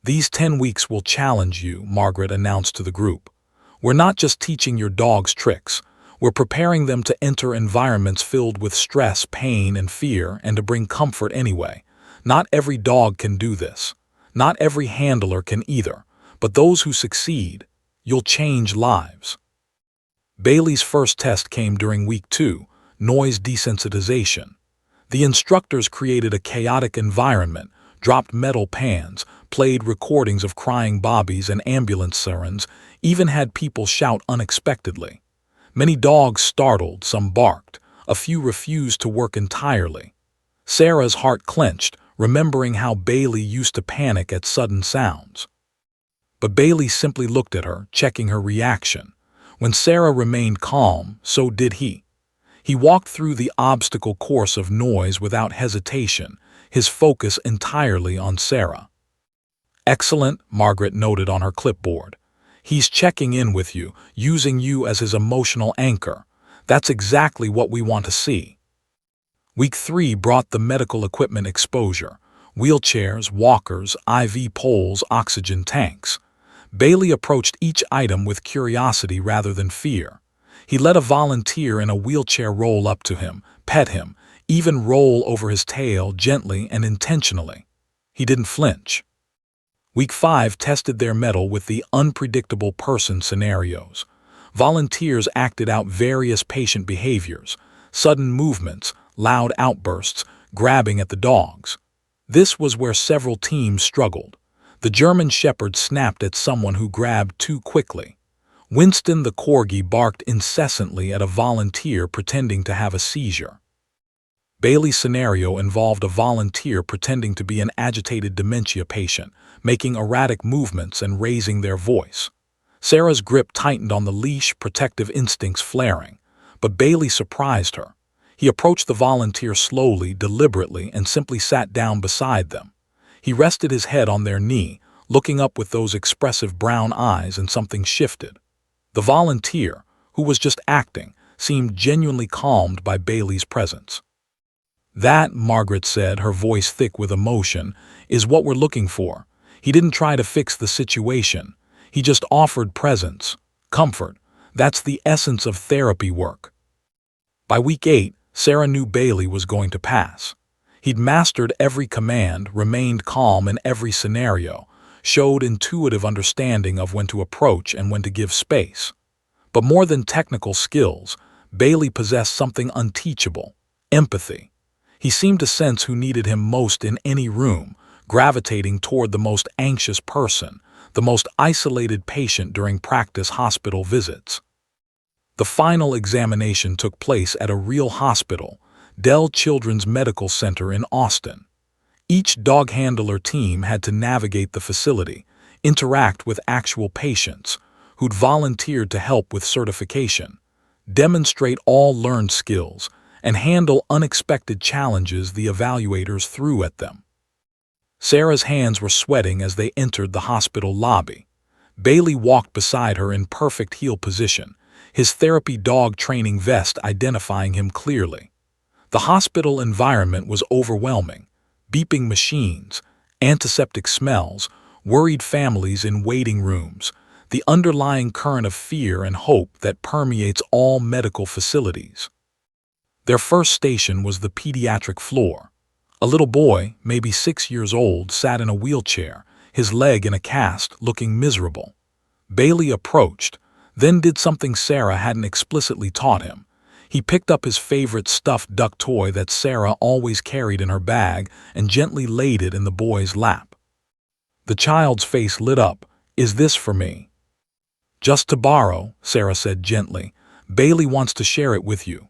"These 10 weeks will challenge you," Margaret announced to the group. "We're not just teaching your dogs tricks. We're preparing them to enter environments filled with stress, pain, and fear, and to bring comfort anyway. Not every dog can do this. Not every handler can either. But those who succeed, you'll change lives." Bailey's first test came during week 2, noise desensitization. The instructors created a chaotic environment, dropped metal pans, played recordings of crying bobbies and ambulance sirens, even had people shout unexpectedly. Many dogs startled, some barked, a few refused to work entirely. Sarah's heart clenched, remembering how Bailey used to panic at sudden sounds. But Bailey simply looked at her, checking her reaction. When Sarah remained calm, so did he. He walked through the obstacle course of noise without hesitation, his focus entirely on Sarah. "Excellent," Margaret noted on her clipboard. "He's checking in with you, using you as his emotional anchor. That's exactly what we want to see." Week 3 brought the medical equipment exposure: wheelchairs, walkers, IV poles, oxygen tanks. Bailey approached each item with curiosity rather than fear. He let a volunteer in a wheelchair roll up to him, pet him, even roll over his tail gently and intentionally. He didn't flinch. Week 5 tested their mettle with the unpredictable person scenarios. Volunteers acted out various patient behaviors: sudden movements, loud outbursts, grabbing at the dogs. This was where several teams struggled. The German Shepherd snapped at someone who grabbed too quickly. Winston the Corgi barked incessantly at a volunteer pretending to have a seizure. Bailey's scenario involved a volunteer pretending to be an agitated dementia patient, making erratic movements and raising their voice. Sarah's grip tightened on the leash, protective instincts flaring. But Bailey surprised her. He approached the volunteer slowly, deliberately, and simply sat down beside them. He rested his head on their knee, looking up with those expressive brown eyes, and something shifted. The volunteer, who was just acting, seemed genuinely calmed by Bailey's presence. "That," Margaret said, her voice thick with emotion, "is what we're looking for. He didn't try to fix the situation. He just offered presence, comfort. That's the essence of therapy work." By week 8, Sarah knew Bailey was going to pass. He'd mastered every command, remained calm in every scenario, showed intuitive understanding of when to approach and when to give space. But more than technical skills, Bailey possessed something unteachable: empathy. He seemed to sense who needed him most in any room, gravitating toward the most anxious person, the most isolated patient during practice hospital visits. The final examination took place at a real hospital, Dell Children's Medical Center in Austin. Each dog handler team had to navigate the facility, interact with actual patients who'd volunteered to help with certification, demonstrate all learned skills, and handle unexpected challenges the evaluators threw at them. Sarah's hands were sweating as they entered the hospital lobby. Bailey walked beside her in perfect heel position, his therapy dog training vest identifying him clearly. The hospital environment was overwhelming: beeping machines, antiseptic smells, worried families in waiting rooms, the underlying current of fear and hope that permeates all medical facilities. Their first station was the pediatric floor. A little boy, maybe 6 years old, sat in a wheelchair, his leg in a cast, looking miserable. Bailey approached, then did something Sarah hadn't explicitly taught him. He picked up his favorite stuffed duck toy that Sarah always carried in her bag and gently laid it in the boy's lap. The child's face lit up. "Is this for me?" "Just to borrow," Sarah said gently. "Bailey wants to share it with you."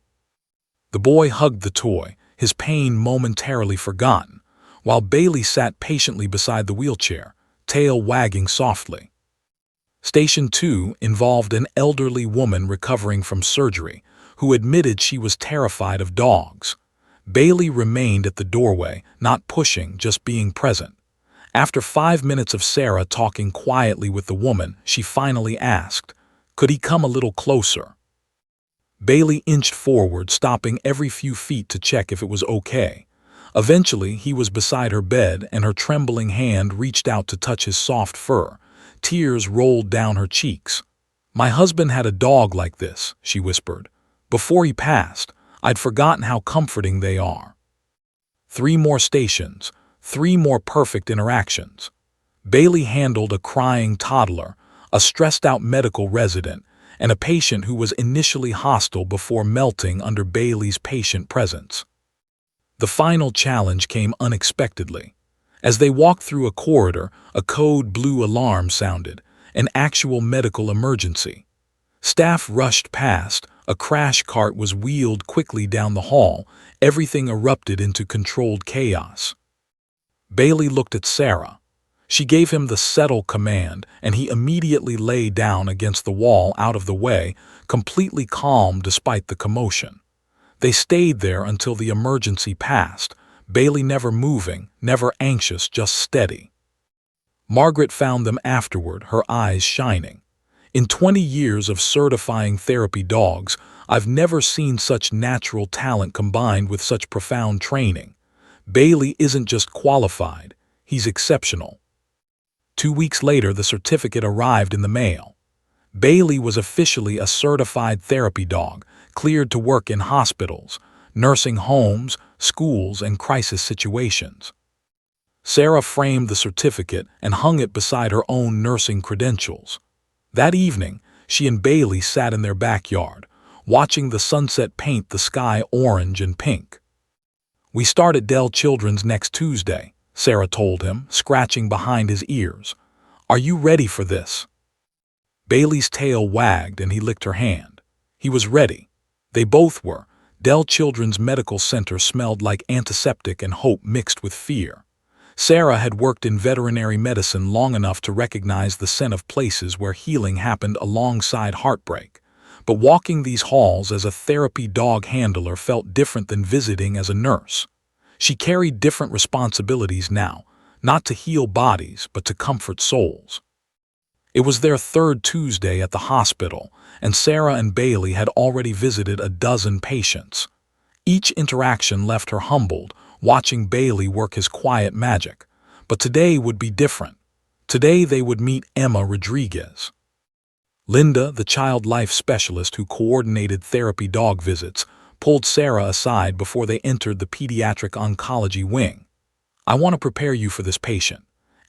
The boy hugged the toy, his pain momentarily forgotten, while Bailey sat patiently beside the wheelchair, tail wagging softly. Station 2 involved an elderly woman recovering from surgery, who admitted she was terrified of dogs. Bailey remained at the doorway, not pushing, just being present. After 5 minutes of Sarah talking quietly with the woman, she finally asked, "Could he come a little closer?" Bailey inched forward, stopping every few feet to check if it was okay. Eventually, he was beside her bed, and her trembling hand reached out to touch his soft fur. Tears rolled down her cheeks. "My husband had a dog like this," she whispered. "Before he passed, I'd forgotten how comforting they are." 3 more stations, 3 more perfect interactions. Bailey handled a crying toddler, a stressed-out medical resident, and a patient who was initially hostile before melting under Bailey's patient presence. The final challenge came unexpectedly. As they walked through a corridor, a code blue alarm sounded, an actual medical emergency. Staff rushed past, a crash cart was wheeled quickly down the hall, everything erupted into controlled chaos. Bailey looked at Sarah. She gave him the settle command, and he immediately lay down against the wall out of the way, completely calm despite the commotion. They stayed there until the emergency passed, Bailey never moving, never anxious, just steady. Margaret found them afterward, her eyes shining. In 20 years of certifying therapy dogs, I've never seen such natural talent combined with such profound training. Bailey isn't just qualified, he's exceptional. 2 weeks later, the certificate arrived in the mail. Bailey was officially a certified therapy dog, cleared to work in hospitals, nursing homes, schools, and crisis situations. Sarah framed the certificate and hung it beside her own nursing credentials. That evening, she and Bailey sat in their backyard, watching the sunset paint the sky orange and pink. "We start at Dell Children's next Tuesday," Sarah told him, scratching behind his ears. "Are you ready for this?" Bailey's tail wagged and he licked her hand. He was ready. They both were. Dell Children's Medical Center smelled like antiseptic and hope mixed with fear. Sarah had worked in veterinary medicine long enough to recognize the scent of places where healing happened alongside heartbreak. But walking these halls as a therapy dog handler felt different than visiting as a nurse. She carried different responsibilities now, not to heal bodies, but to comfort souls. It was their third Tuesday at the hospital, and Sarah and Bailey had already visited a dozen patients. Each interaction left her humbled, watching Bailey work his quiet magic. But today would be different. Today they would meet Emma Rodriguez. Linda, the child life specialist who coordinated therapy dog visits, pulled Sarah aside before they entered the pediatric oncology wing. "I want to prepare you for this patient.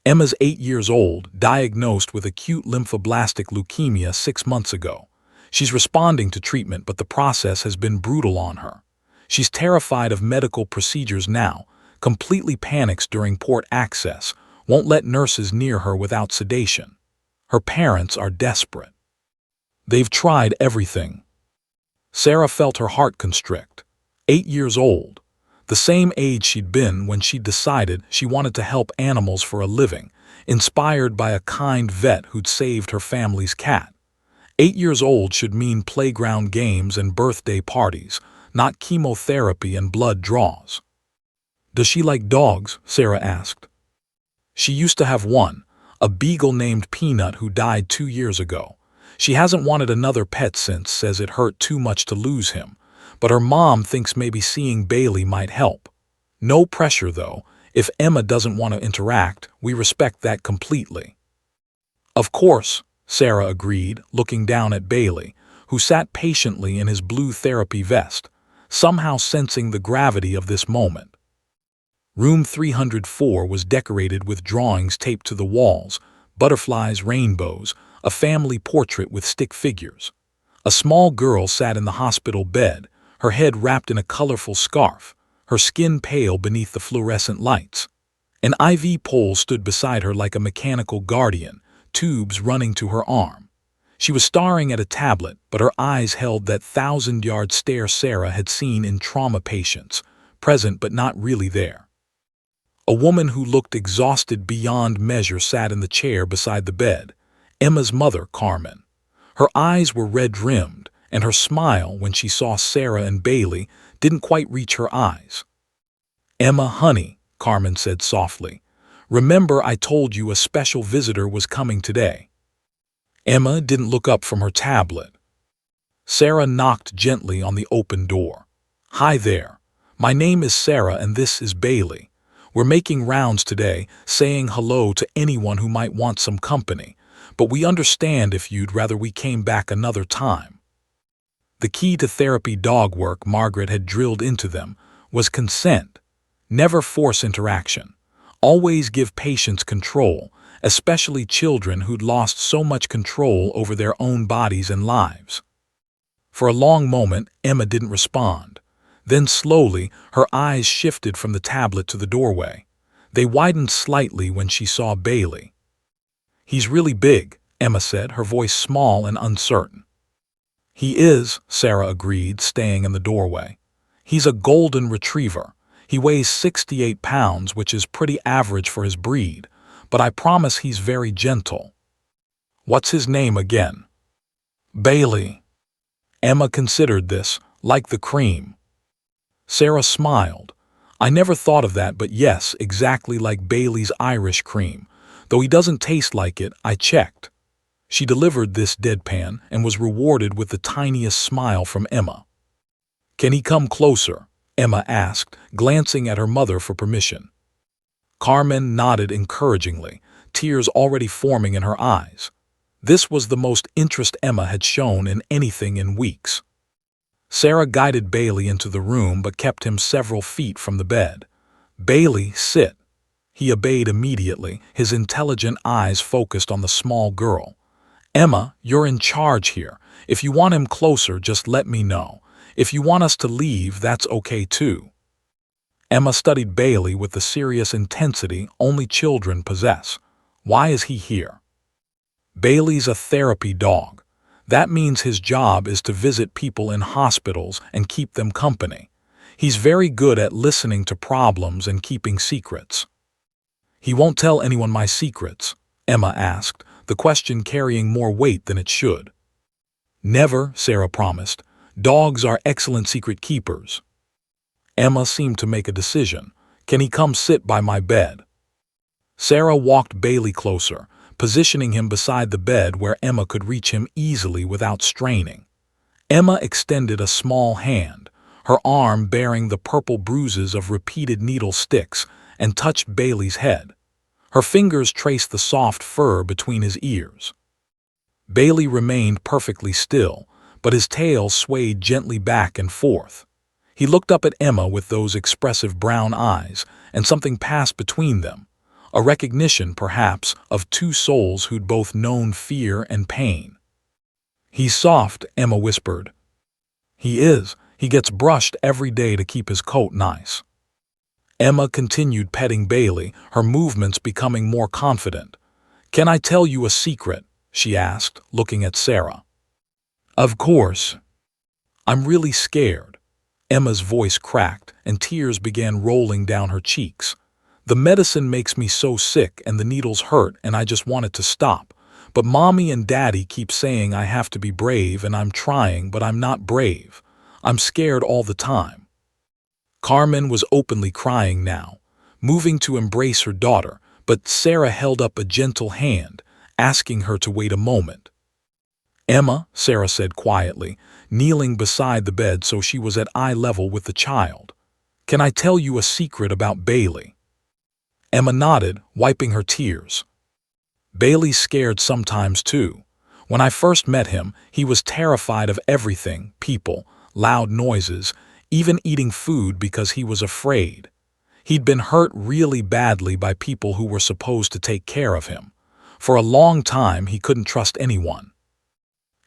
Emma's 8 years old, diagnosed with acute lymphoblastic leukemia 6 months ago. She's responding to treatment, but the process has been brutal on her. She's terrified of medical procedures now, completely panics during port access, won't let nurses near her without sedation. Her parents are desperate. They've tried everything." Sarah felt her heart constrict. 8 years old. The same age she'd been when she decided she wanted to help animals for a living, inspired by a kind vet who'd saved her family's cat. 8 years old should mean playground games and birthday parties, not chemotherapy and blood draws. "Does she like dogs?" Sarah asked. "She used to have one, a beagle named Peanut who died 2 years ago. She hasn't wanted another pet since, says it hurt too much to lose him. But her mom thinks maybe seeing Bailey might help. No pressure, though. If Emma doesn't want to interact, we respect that completely." "Of course," Sarah agreed, looking down at Bailey, who sat patiently in his blue therapy vest, somehow sensing the gravity of this moment. Room 304 was decorated with drawings taped to the walls, butterflies, rainbows, a family portrait with stick figures. A small girl sat in the hospital bed, her head wrapped in a colorful scarf, her skin pale beneath the fluorescent lights. An IV pole stood beside her like a mechanical guardian, tubes running to her arm. She was staring at a tablet, but her eyes held that 1,000-yard stare Sarah had seen in trauma patients, present but not really there. A woman who looked exhausted beyond measure sat in the chair beside the bed, Emma's mother, Carmen. Her eyes were red-rimmed, and her smile, when she saw Sarah and Bailey, didn't quite reach her eyes. "Emma, honey," Carmen said softly, "remember I told you a special visitor was coming today?" Emma didn't look up from her tablet. Sarah knocked gently on the open door. "Hi there. My name is Sarah and this is Bailey. We're making rounds today, saying hello to anyone who might want some company, but we understand if you'd rather we came back another time." The key to therapy dog work Margaret had drilled into them was consent. Never force interaction. Always give patients control, especially children who'd lost so much control over their own bodies and lives. For a long moment, Emma didn't respond. Then slowly, her eyes shifted from the tablet to the doorway. They widened slightly when she saw Bailey. "He's really big," Emma said, her voice small and uncertain. "He is," Sarah agreed, staying in the doorway. "He's a golden retriever. He weighs 68 pounds, which is pretty average for his breed, but I promise he's very gentle." "What's his name again?" "Bailey." Emma considered this, like the cream. Sarah smiled. "I never thought of that, but yes, exactly like Bailey's Irish cream. Though he doesn't taste like it, I checked." She delivered this deadpan and was rewarded with the tiniest smile from Emma. "Can he come closer?" Emma asked, glancing at her mother for permission. Carmen nodded encouragingly, tears already forming in her eyes. This was the most interest Emma had shown in anything in weeks. Sarah guided Bailey into the room but kept him several feet from the bed. "Bailey, sit." He obeyed immediately, his intelligent eyes focused on the small girl. "Emma, you're in charge here. If you want him closer, just let me know. If you want us to leave, that's okay too." Emma studied Bailey with the serious intensity only children possess. "Why is he here?" "Bailey's a therapy dog. That means his job is to visit people in hospitals and keep them company. He's very good at listening to problems and keeping secrets." "He won't tell anyone my secrets?" Emma asked, the question carrying more weight than it should. "Never," Sarah promised. "Dogs are excellent secret keepers." Emma seemed to make a decision. "Can he come sit by my bed?" Sarah walked Bailey closer, positioning him beside the bed where Emma could reach him easily without straining. Emma extended a small hand, her arm bearing the purple bruises of repeated needle sticks, and touched Bailey's head. Her fingers traced the soft fur between his ears. Bailey remained perfectly still, but his tail swayed gently back and forth. He looked up at Emma with those expressive brown eyes, and something passed between them. A recognition, perhaps, of two souls who'd both known fear and pain. "He's soft," Emma whispered. "He is. He gets brushed every day to keep his coat nice." Emma continued petting Bailey, her movements becoming more confident. "Can I tell you a secret?" she asked, looking at Sarah. "Of course." "I'm really scared." Emma's voice cracked, and tears began rolling down her cheeks. "The medicine makes me so sick and the needles hurt and I just want it to stop. But Mommy and Daddy keep saying I have to be brave and I'm trying, but I'm not brave. I'm scared all the time." Carmen was openly crying now, moving to embrace her daughter, but Sarah held up a gentle hand, asking her to wait a moment. "Emma," Sarah said quietly, kneeling beside the bed so she was at eye level with the child. "Can I tell you a secret about Bailey?" Emma nodded, wiping her tears. "Bailey's scared sometimes too. When I first met him, he was terrified of everything, people, loud noises, even eating food because he was afraid. He'd been hurt really badly by people who were supposed to take care of him. For a long time, he couldn't trust anyone."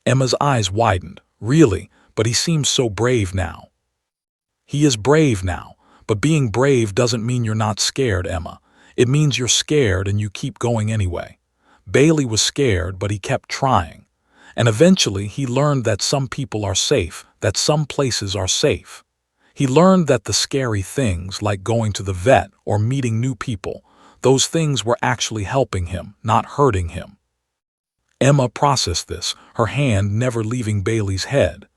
Emma's eyes widened. "Really? But he seems so brave now." "He is brave now, but being brave doesn't mean you're not scared, Emma. It means you're scared and you keep going anyway. Bailey was scared, but he kept trying. And eventually he learned that some people are safe, that some places are safe. He learned that the scary things, like going to the vet or meeting new people, those things were actually helping him, not hurting him." Emma processed this, her hand never leaving Bailey's head.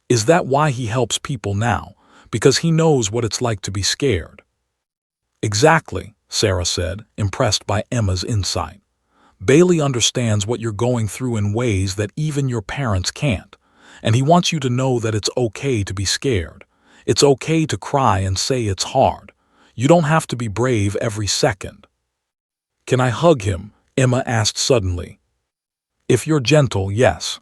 "Is that why he helps people now? Because he knows what it's like to be scared?" "Exactly," Sarah said, impressed by Emma's insight. "Bailey understands what you're going through in ways that even your parents can't, and he wants you to know that it's okay to be scared. It's okay to cry and say it's hard. You don't have to be brave every second." "Can I hug him?" Emma asked suddenly. "If you're gentle, yes."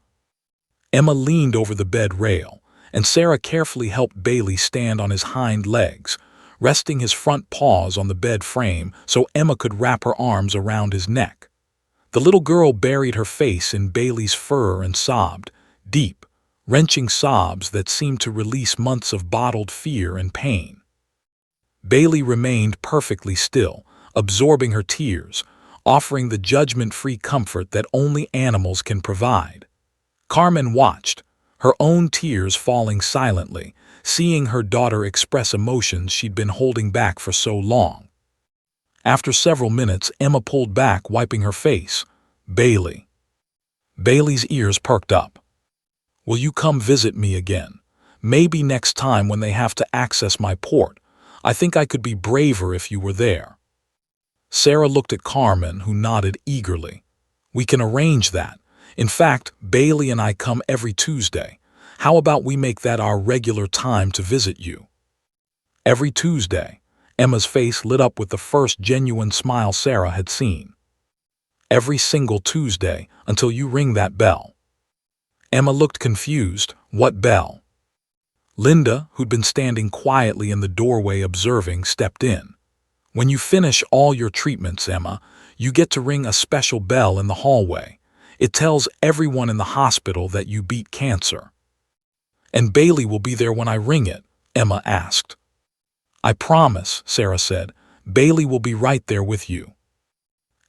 Emma leaned over the bed rail, and Sarah carefully helped Bailey stand on his hind legs, resting his front paws on the bed frame so Emma could wrap her arms around his neck. The little girl buried her face in Bailey's fur and sobbed, deep, wrenching sobs that seemed to release months of bottled fear and pain. Bailey remained perfectly still, absorbing her tears, offering the judgment-free comfort that only animals can provide. Carmen watched, her own tears falling silently, seeing her daughter express emotions she'd been holding back for so long. After several minutes, Emma pulled back, wiping her face. "Bailey." Bailey's ears perked up. "Will you come visit me again? Maybe next time when they have to access my port. I think I could be braver if you were there." Sarah looked at Carmen, who nodded eagerly. "We can arrange that. In fact, Bailey and I come every Tuesday. How about we make that our regular time to visit you?" Every Tuesday. Emma's face lit up with the first genuine smile Sarah had seen. "Every single Tuesday, until you ring that bell." Emma looked confused. "What bell?" Linda, who'd been standing quietly in the doorway observing, stepped in. "When you finish all your treatments, Emma, you get to ring a special bell in the hallway. It tells everyone in the hospital that you beat cancer." "And Bailey will be there when I ring it?" Emma asked. "I promise," Sarah said. "Bailey will be right there with you."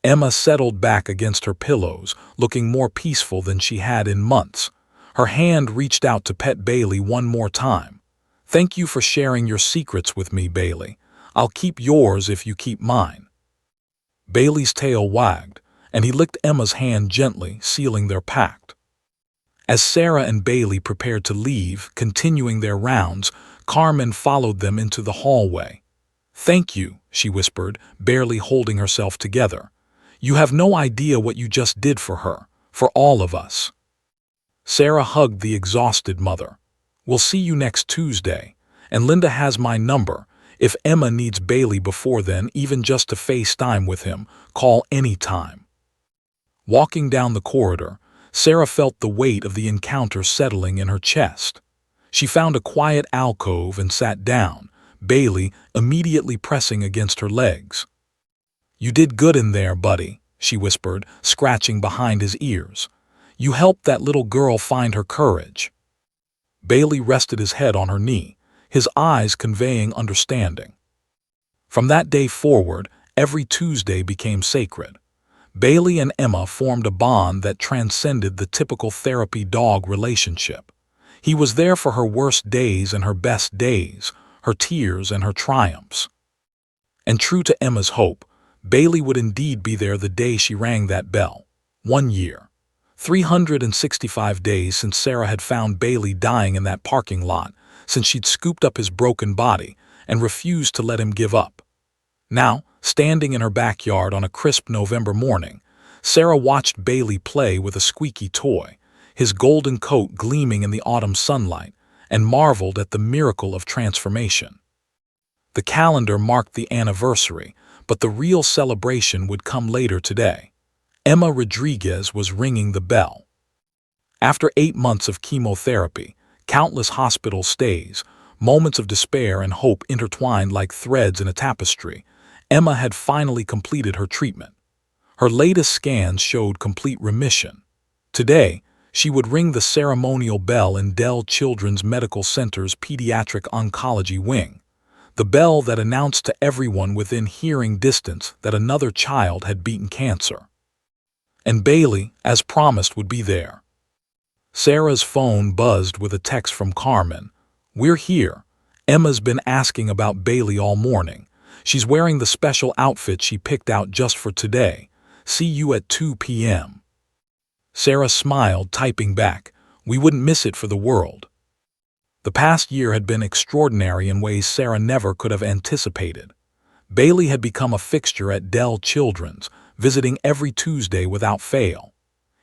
Emma settled back against her pillows, looking more peaceful than she had in months. Her hand reached out to pet Bailey one more time. "Thank you for sharing your secrets with me, Bailey. I'll keep yours if you keep mine." Bailey's tail wagged, and he licked Emma's hand gently, sealing their pact. As Sarah and Bailey prepared to leave, continuing their rounds, Carmen followed them into the hallway. "Thank you," she whispered, barely holding herself together. "You have no idea what you just did for her, for all of us." Sarah hugged the exhausted mother. "We'll see you next Tuesday, and Linda has my number. If Emma needs Bailey before then, even just to FaceTime with him, call any time." Walking down the corridor, Sarah felt the weight of the encounter settling in her chest. She found a quiet alcove and sat down, Bailey immediately pressing against her legs. "You did good in there, buddy," she whispered, scratching behind his ears. "You helped that little girl find her courage." Bailey rested his head on her knee, his eyes conveying understanding. From that day forward, every Tuesday became sacred. Bailey and Emma formed a bond that transcended the typical therapy-dog relationship. He was there for her worst days and her best days, her tears and her triumphs. And true to Emma's hope, Bailey would indeed be there the day she rang that bell. 1 year. 365 days since Sarah had found Bailey dying in that parking lot, since she'd scooped up his broken body and refused to let him give up. Now, standing in her backyard on a crisp November morning, Sarah watched Bailey play with a squeaky toy, his golden coat gleaming in the autumn sunlight, and marveled at the miracle of transformation. The calendar marked the anniversary, but the real celebration would come later today. Emma Rodriguez was ringing the bell. After 8 months of chemotherapy, countless hospital stays, moments of despair and hope intertwined like threads in a tapestry, Emma had finally completed her treatment. Her latest scans showed complete remission. Today, she would ring the ceremonial bell in Dell Children's Medical Center's Pediatric Oncology Wing, the bell that announced to everyone within hearing distance that another child had beaten cancer. And Bailey, as promised, would be there. Sarah's phone buzzed with a text from Carmen. "We're here. Emma's been asking about Bailey all morning. She's wearing the special outfit she picked out just for today. See you at 2 p.m. Sarah smiled, typing back, "We wouldn't miss it for the world." The past year had been extraordinary in ways Sarah never could have anticipated. Bailey had become a fixture at Dell Children's, visiting every Tuesday without fail.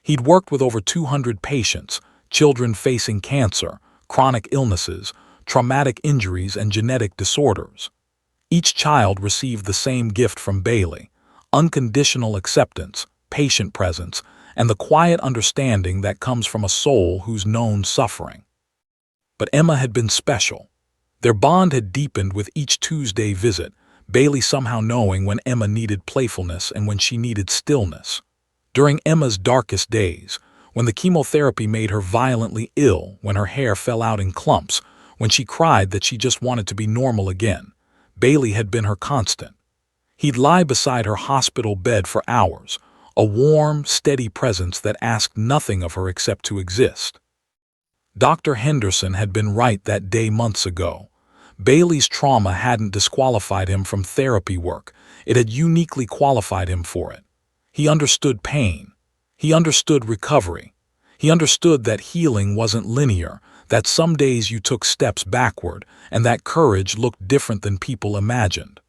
He'd worked with over 200 patients, children facing cancer, chronic illnesses, traumatic injuries, and genetic disorders. Each child received the same gift from Bailey: unconditional acceptance, patient presence, and the quiet understanding that comes from a soul who's known suffering. But Emma had been special. Their bond had deepened with each Tuesday visit, Bailey somehow knowing when Emma needed playfulness and when she needed stillness. During Emma's darkest days, when the chemotherapy made her violently ill, when her hair fell out in clumps, when she cried that she just wanted to be normal again, Bailey had been her constant. He'd lie beside her hospital bed for hours, a warm, steady presence that asked nothing of her except to exist. Dr. Henderson had been right that day months ago. Bailey's trauma hadn't disqualified him from therapy work, it had uniquely qualified him for it. He understood pain. He understood recovery. He understood that healing wasn't linear, that some days you took steps backward, and that courage looked different than people imagined.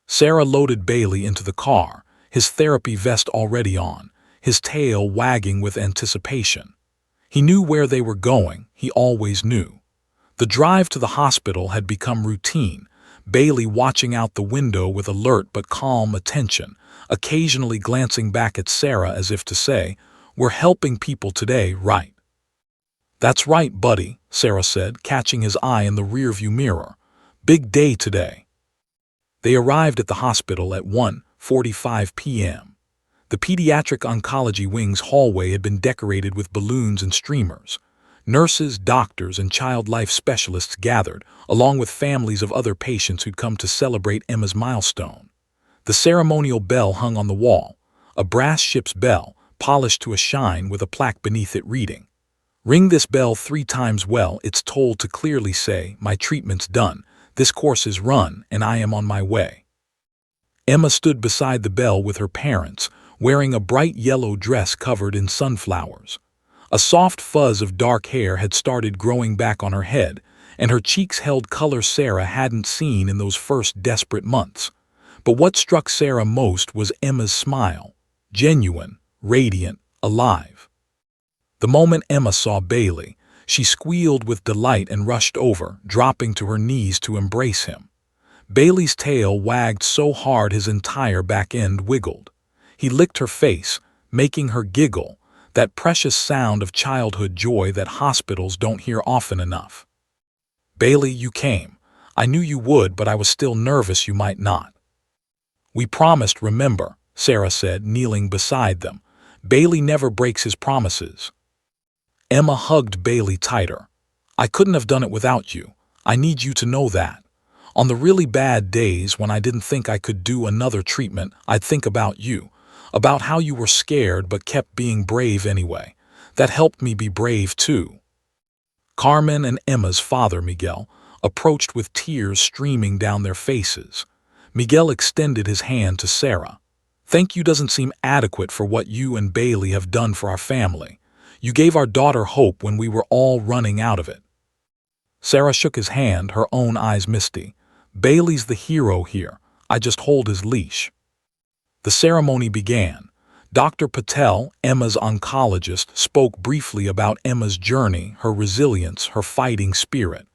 Sarah loaded Bailey into the car, his therapy vest already on, his tail wagging with anticipation. He knew where they were going, he always knew. The drive to the hospital had become routine, Bailey watching out the window with alert but calm attention, occasionally glancing back at Sarah as if to say, "We're helping people today, right?" "That's right, buddy," Sarah said, catching his eye in the rearview mirror. "Big day today." They arrived at the hospital at 1:45 p.m. The pediatric oncology wing's hallway had been decorated with balloons and streamers. Nurses, doctors, and child life specialists gathered, along with families of other patients who'd come to celebrate Emma's milestone. The ceremonial bell hung on the wall, a brass ship's bell, polished to a shine with a plaque beneath it reading, "Ring this bell 3 times well, it's told to clearly say, my treatment's done, this course is run, and I am on my way." Emma stood beside the bell with her parents, wearing a bright yellow dress covered in sunflowers. A soft fuzz of dark hair had started growing back on her head, and her cheeks held color Sarah hadn't seen in those first desperate months. But what struck Sarah most was Emma's smile, genuine, radiant, alive. The moment Emma saw Bailey, she squealed with delight and rushed over, dropping to her knees to embrace him. Bailey's tail wagged so hard his entire back end wiggled. He licked her face, making her giggle, that precious sound of childhood joy that hospitals don't hear often enough. "Bailey, you came. I knew you would, but I was still nervous you might not." "We promised, remember," Sarah said, kneeling beside them. "Bailey never breaks his promises." Emma hugged Bailey tighter. "I couldn't have done it without you. I need you to know that. On the really bad days when I didn't think I could do another treatment, I'd think about you, about how you were scared but kept being brave anyway. That helped me be brave too." Carmen and Emma's father, Miguel, approached with tears streaming down their faces. Miguel extended his hand to Sarah. "Thank you doesn't seem adequate for what you and Bailey have done for our family. You gave our daughter hope when we were all running out of it." Sarah shook his hand, her own eyes misty. "Bailey's the hero here. I just hold his leash." The ceremony began. Dr. Patel, Emma's oncologist, spoke briefly about Emma's journey, her resilience, her fighting spirit.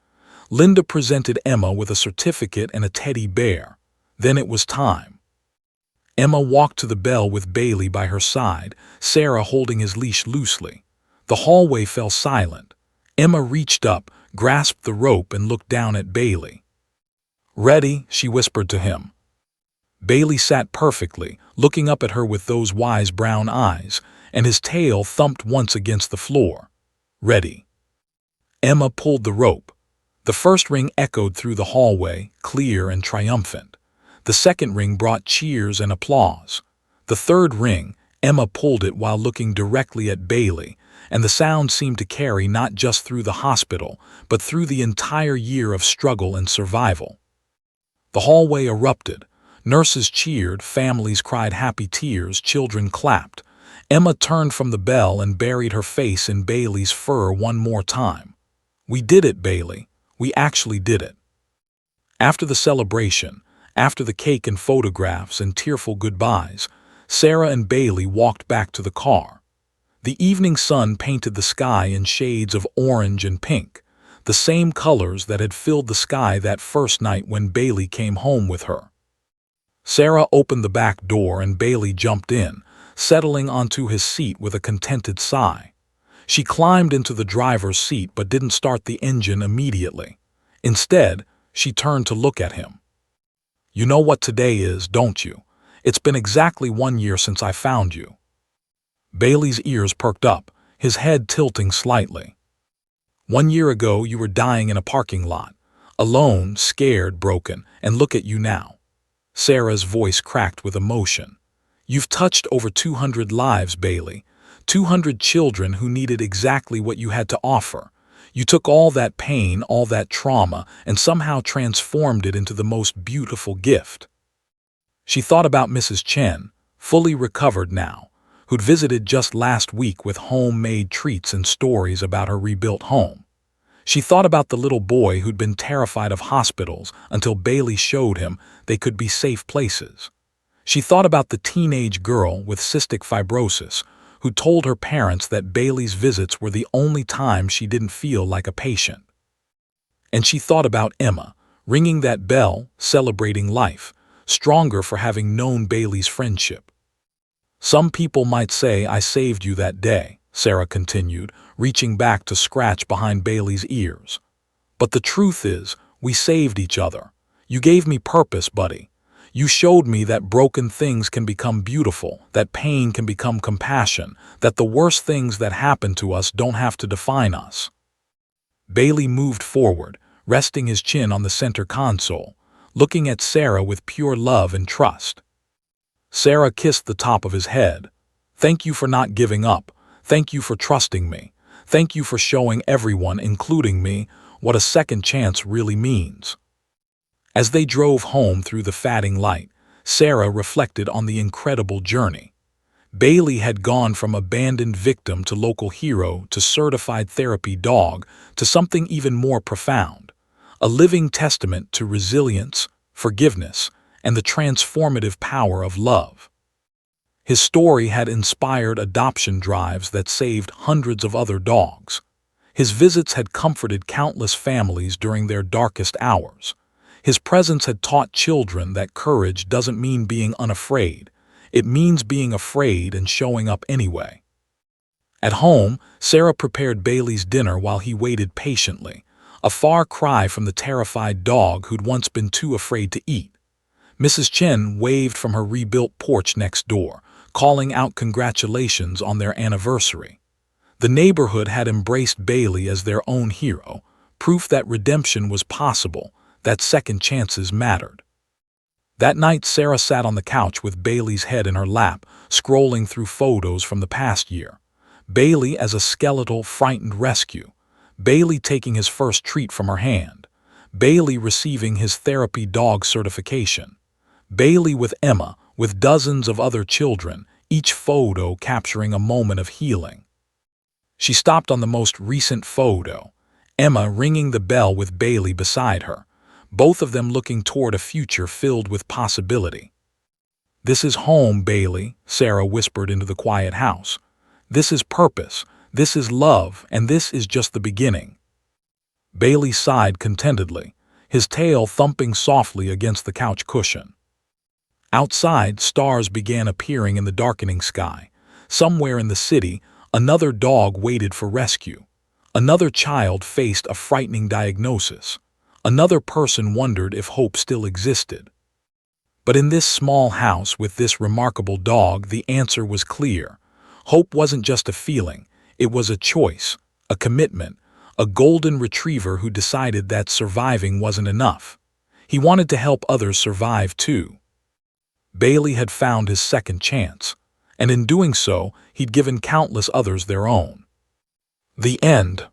Linda presented Emma with a certificate and a teddy bear. Then it was time. Emma walked to the bell with Bailey by her side, Sarah holding his leash loosely. The hallway fell silent. Emma reached up, grasped the rope, and looked down at Bailey. "Ready?" she whispered to him. Bailey sat perfectly, looking up at her with those wise brown eyes, and his tail thumped once against the floor. "Ready." Emma pulled the rope. The first ring echoed through the hallway, clear and triumphant. The second ring brought cheers and applause. The third ring, Emma pulled it while looking directly at Bailey, and the sound seemed to carry not just through the hospital, but through the entire year of struggle and survival. The hallway erupted. Nurses cheered, families cried happy tears, children clapped. Emma turned from the bell and buried her face in Bailey's fur one more time. "We did it, Bailey. We actually did it." After the celebration, after the cake and photographs and tearful goodbyes, Sarah and Bailey walked back to the car. The evening sun painted the sky in shades of orange and pink, the same colors that had filled the sky that first night when Bailey came home with her. Sarah opened the back door and Bailey jumped in, settling onto his seat with a contented sigh. She climbed into the driver's seat but didn't start the engine immediately. Instead, she turned to look at him. "You know what today is, don't you? It's been exactly 1 year since I found you." Bailey's ears perked up, his head tilting slightly. "1 year ago, you were dying in a parking lot, alone, scared, broken, and look at you now." Sarah's voice cracked with emotion. "You've touched over 200 lives, Bailey. 200 children who needed exactly what you had to offer. You took all that pain, all that trauma, and somehow transformed it into the most beautiful gift." She thought about Mrs. Chen, fully recovered now, who'd visited just last week with homemade treats and stories about her rebuilt home. She thought about the little boy who'd been terrified of hospitals until Bailey showed him they could be safe places. She thought about the teenage girl with cystic fibrosis who told her parents that Bailey's visits were the only time she didn't feel like a patient. And she thought about Emma, ringing that bell, celebrating life, stronger for having known Bailey's friendship. "Some people might say I saved you that day," Sarah continued, reaching back to scratch behind Bailey's ears. "But the truth is, we saved each other. You gave me purpose, buddy. You showed me that broken things can become beautiful, that pain can become compassion, that the worst things that happen to us don't have to define us." Bailey moved forward, resting his chin on the center console, looking at Sarah with pure love and trust. Sarah kissed the top of his head. "Thank you for not giving up. Thank you for trusting me. Thank you for showing everyone, including me, what a second chance really means." As they drove home through the fading light, Sarah reflected on the incredible journey. Bailey had gone from abandoned victim to local hero to certified therapy dog to something even more profound, a living testament to resilience, forgiveness, and the transformative power of love. His story had inspired adoption drives that saved hundreds of other dogs. His visits had comforted countless families during their darkest hours. His presence had taught children that courage doesn't mean being unafraid. It means being afraid and showing up anyway. At home, Sarah prepared Bailey's dinner while he waited patiently, a far cry from the terrified dog who'd once been too afraid to eat. Mrs. Chen waved from her rebuilt porch next door, calling out congratulations on their anniversary. The neighborhood had embraced Bailey as their own hero, proof that redemption was possible, that second chances mattered. That night, Sarah sat on the couch with Bailey's head in her lap, scrolling through photos from the past year. Bailey as a skeletal, frightened rescue. Bailey taking his first treat from her hand. Bailey receiving his therapy dog certification. Bailey with Emma, with dozens of other children, each photo capturing a moment of healing. She stopped on the most recent photo, Emma ringing the bell with Bailey beside her, both of them looking toward a future filled with possibility. "This is home, Bailey," Sarah whispered into the quiet house. "This is purpose, this is love, and this is just the beginning." Bailey sighed contentedly, his tail thumping softly against the couch cushion. Outside, stars began appearing in the darkening sky. Somewhere in the city, another dog waited for rescue. Another child faced a frightening diagnosis. Another person wondered if hope still existed. But in this small house with this remarkable dog, the answer was clear. Hope wasn't just a feeling, it was a choice, a commitment, a golden retriever who decided that surviving wasn't enough. He wanted to help others survive too. Bailey had found his second chance, and in doing so, he'd given countless others their own. The end.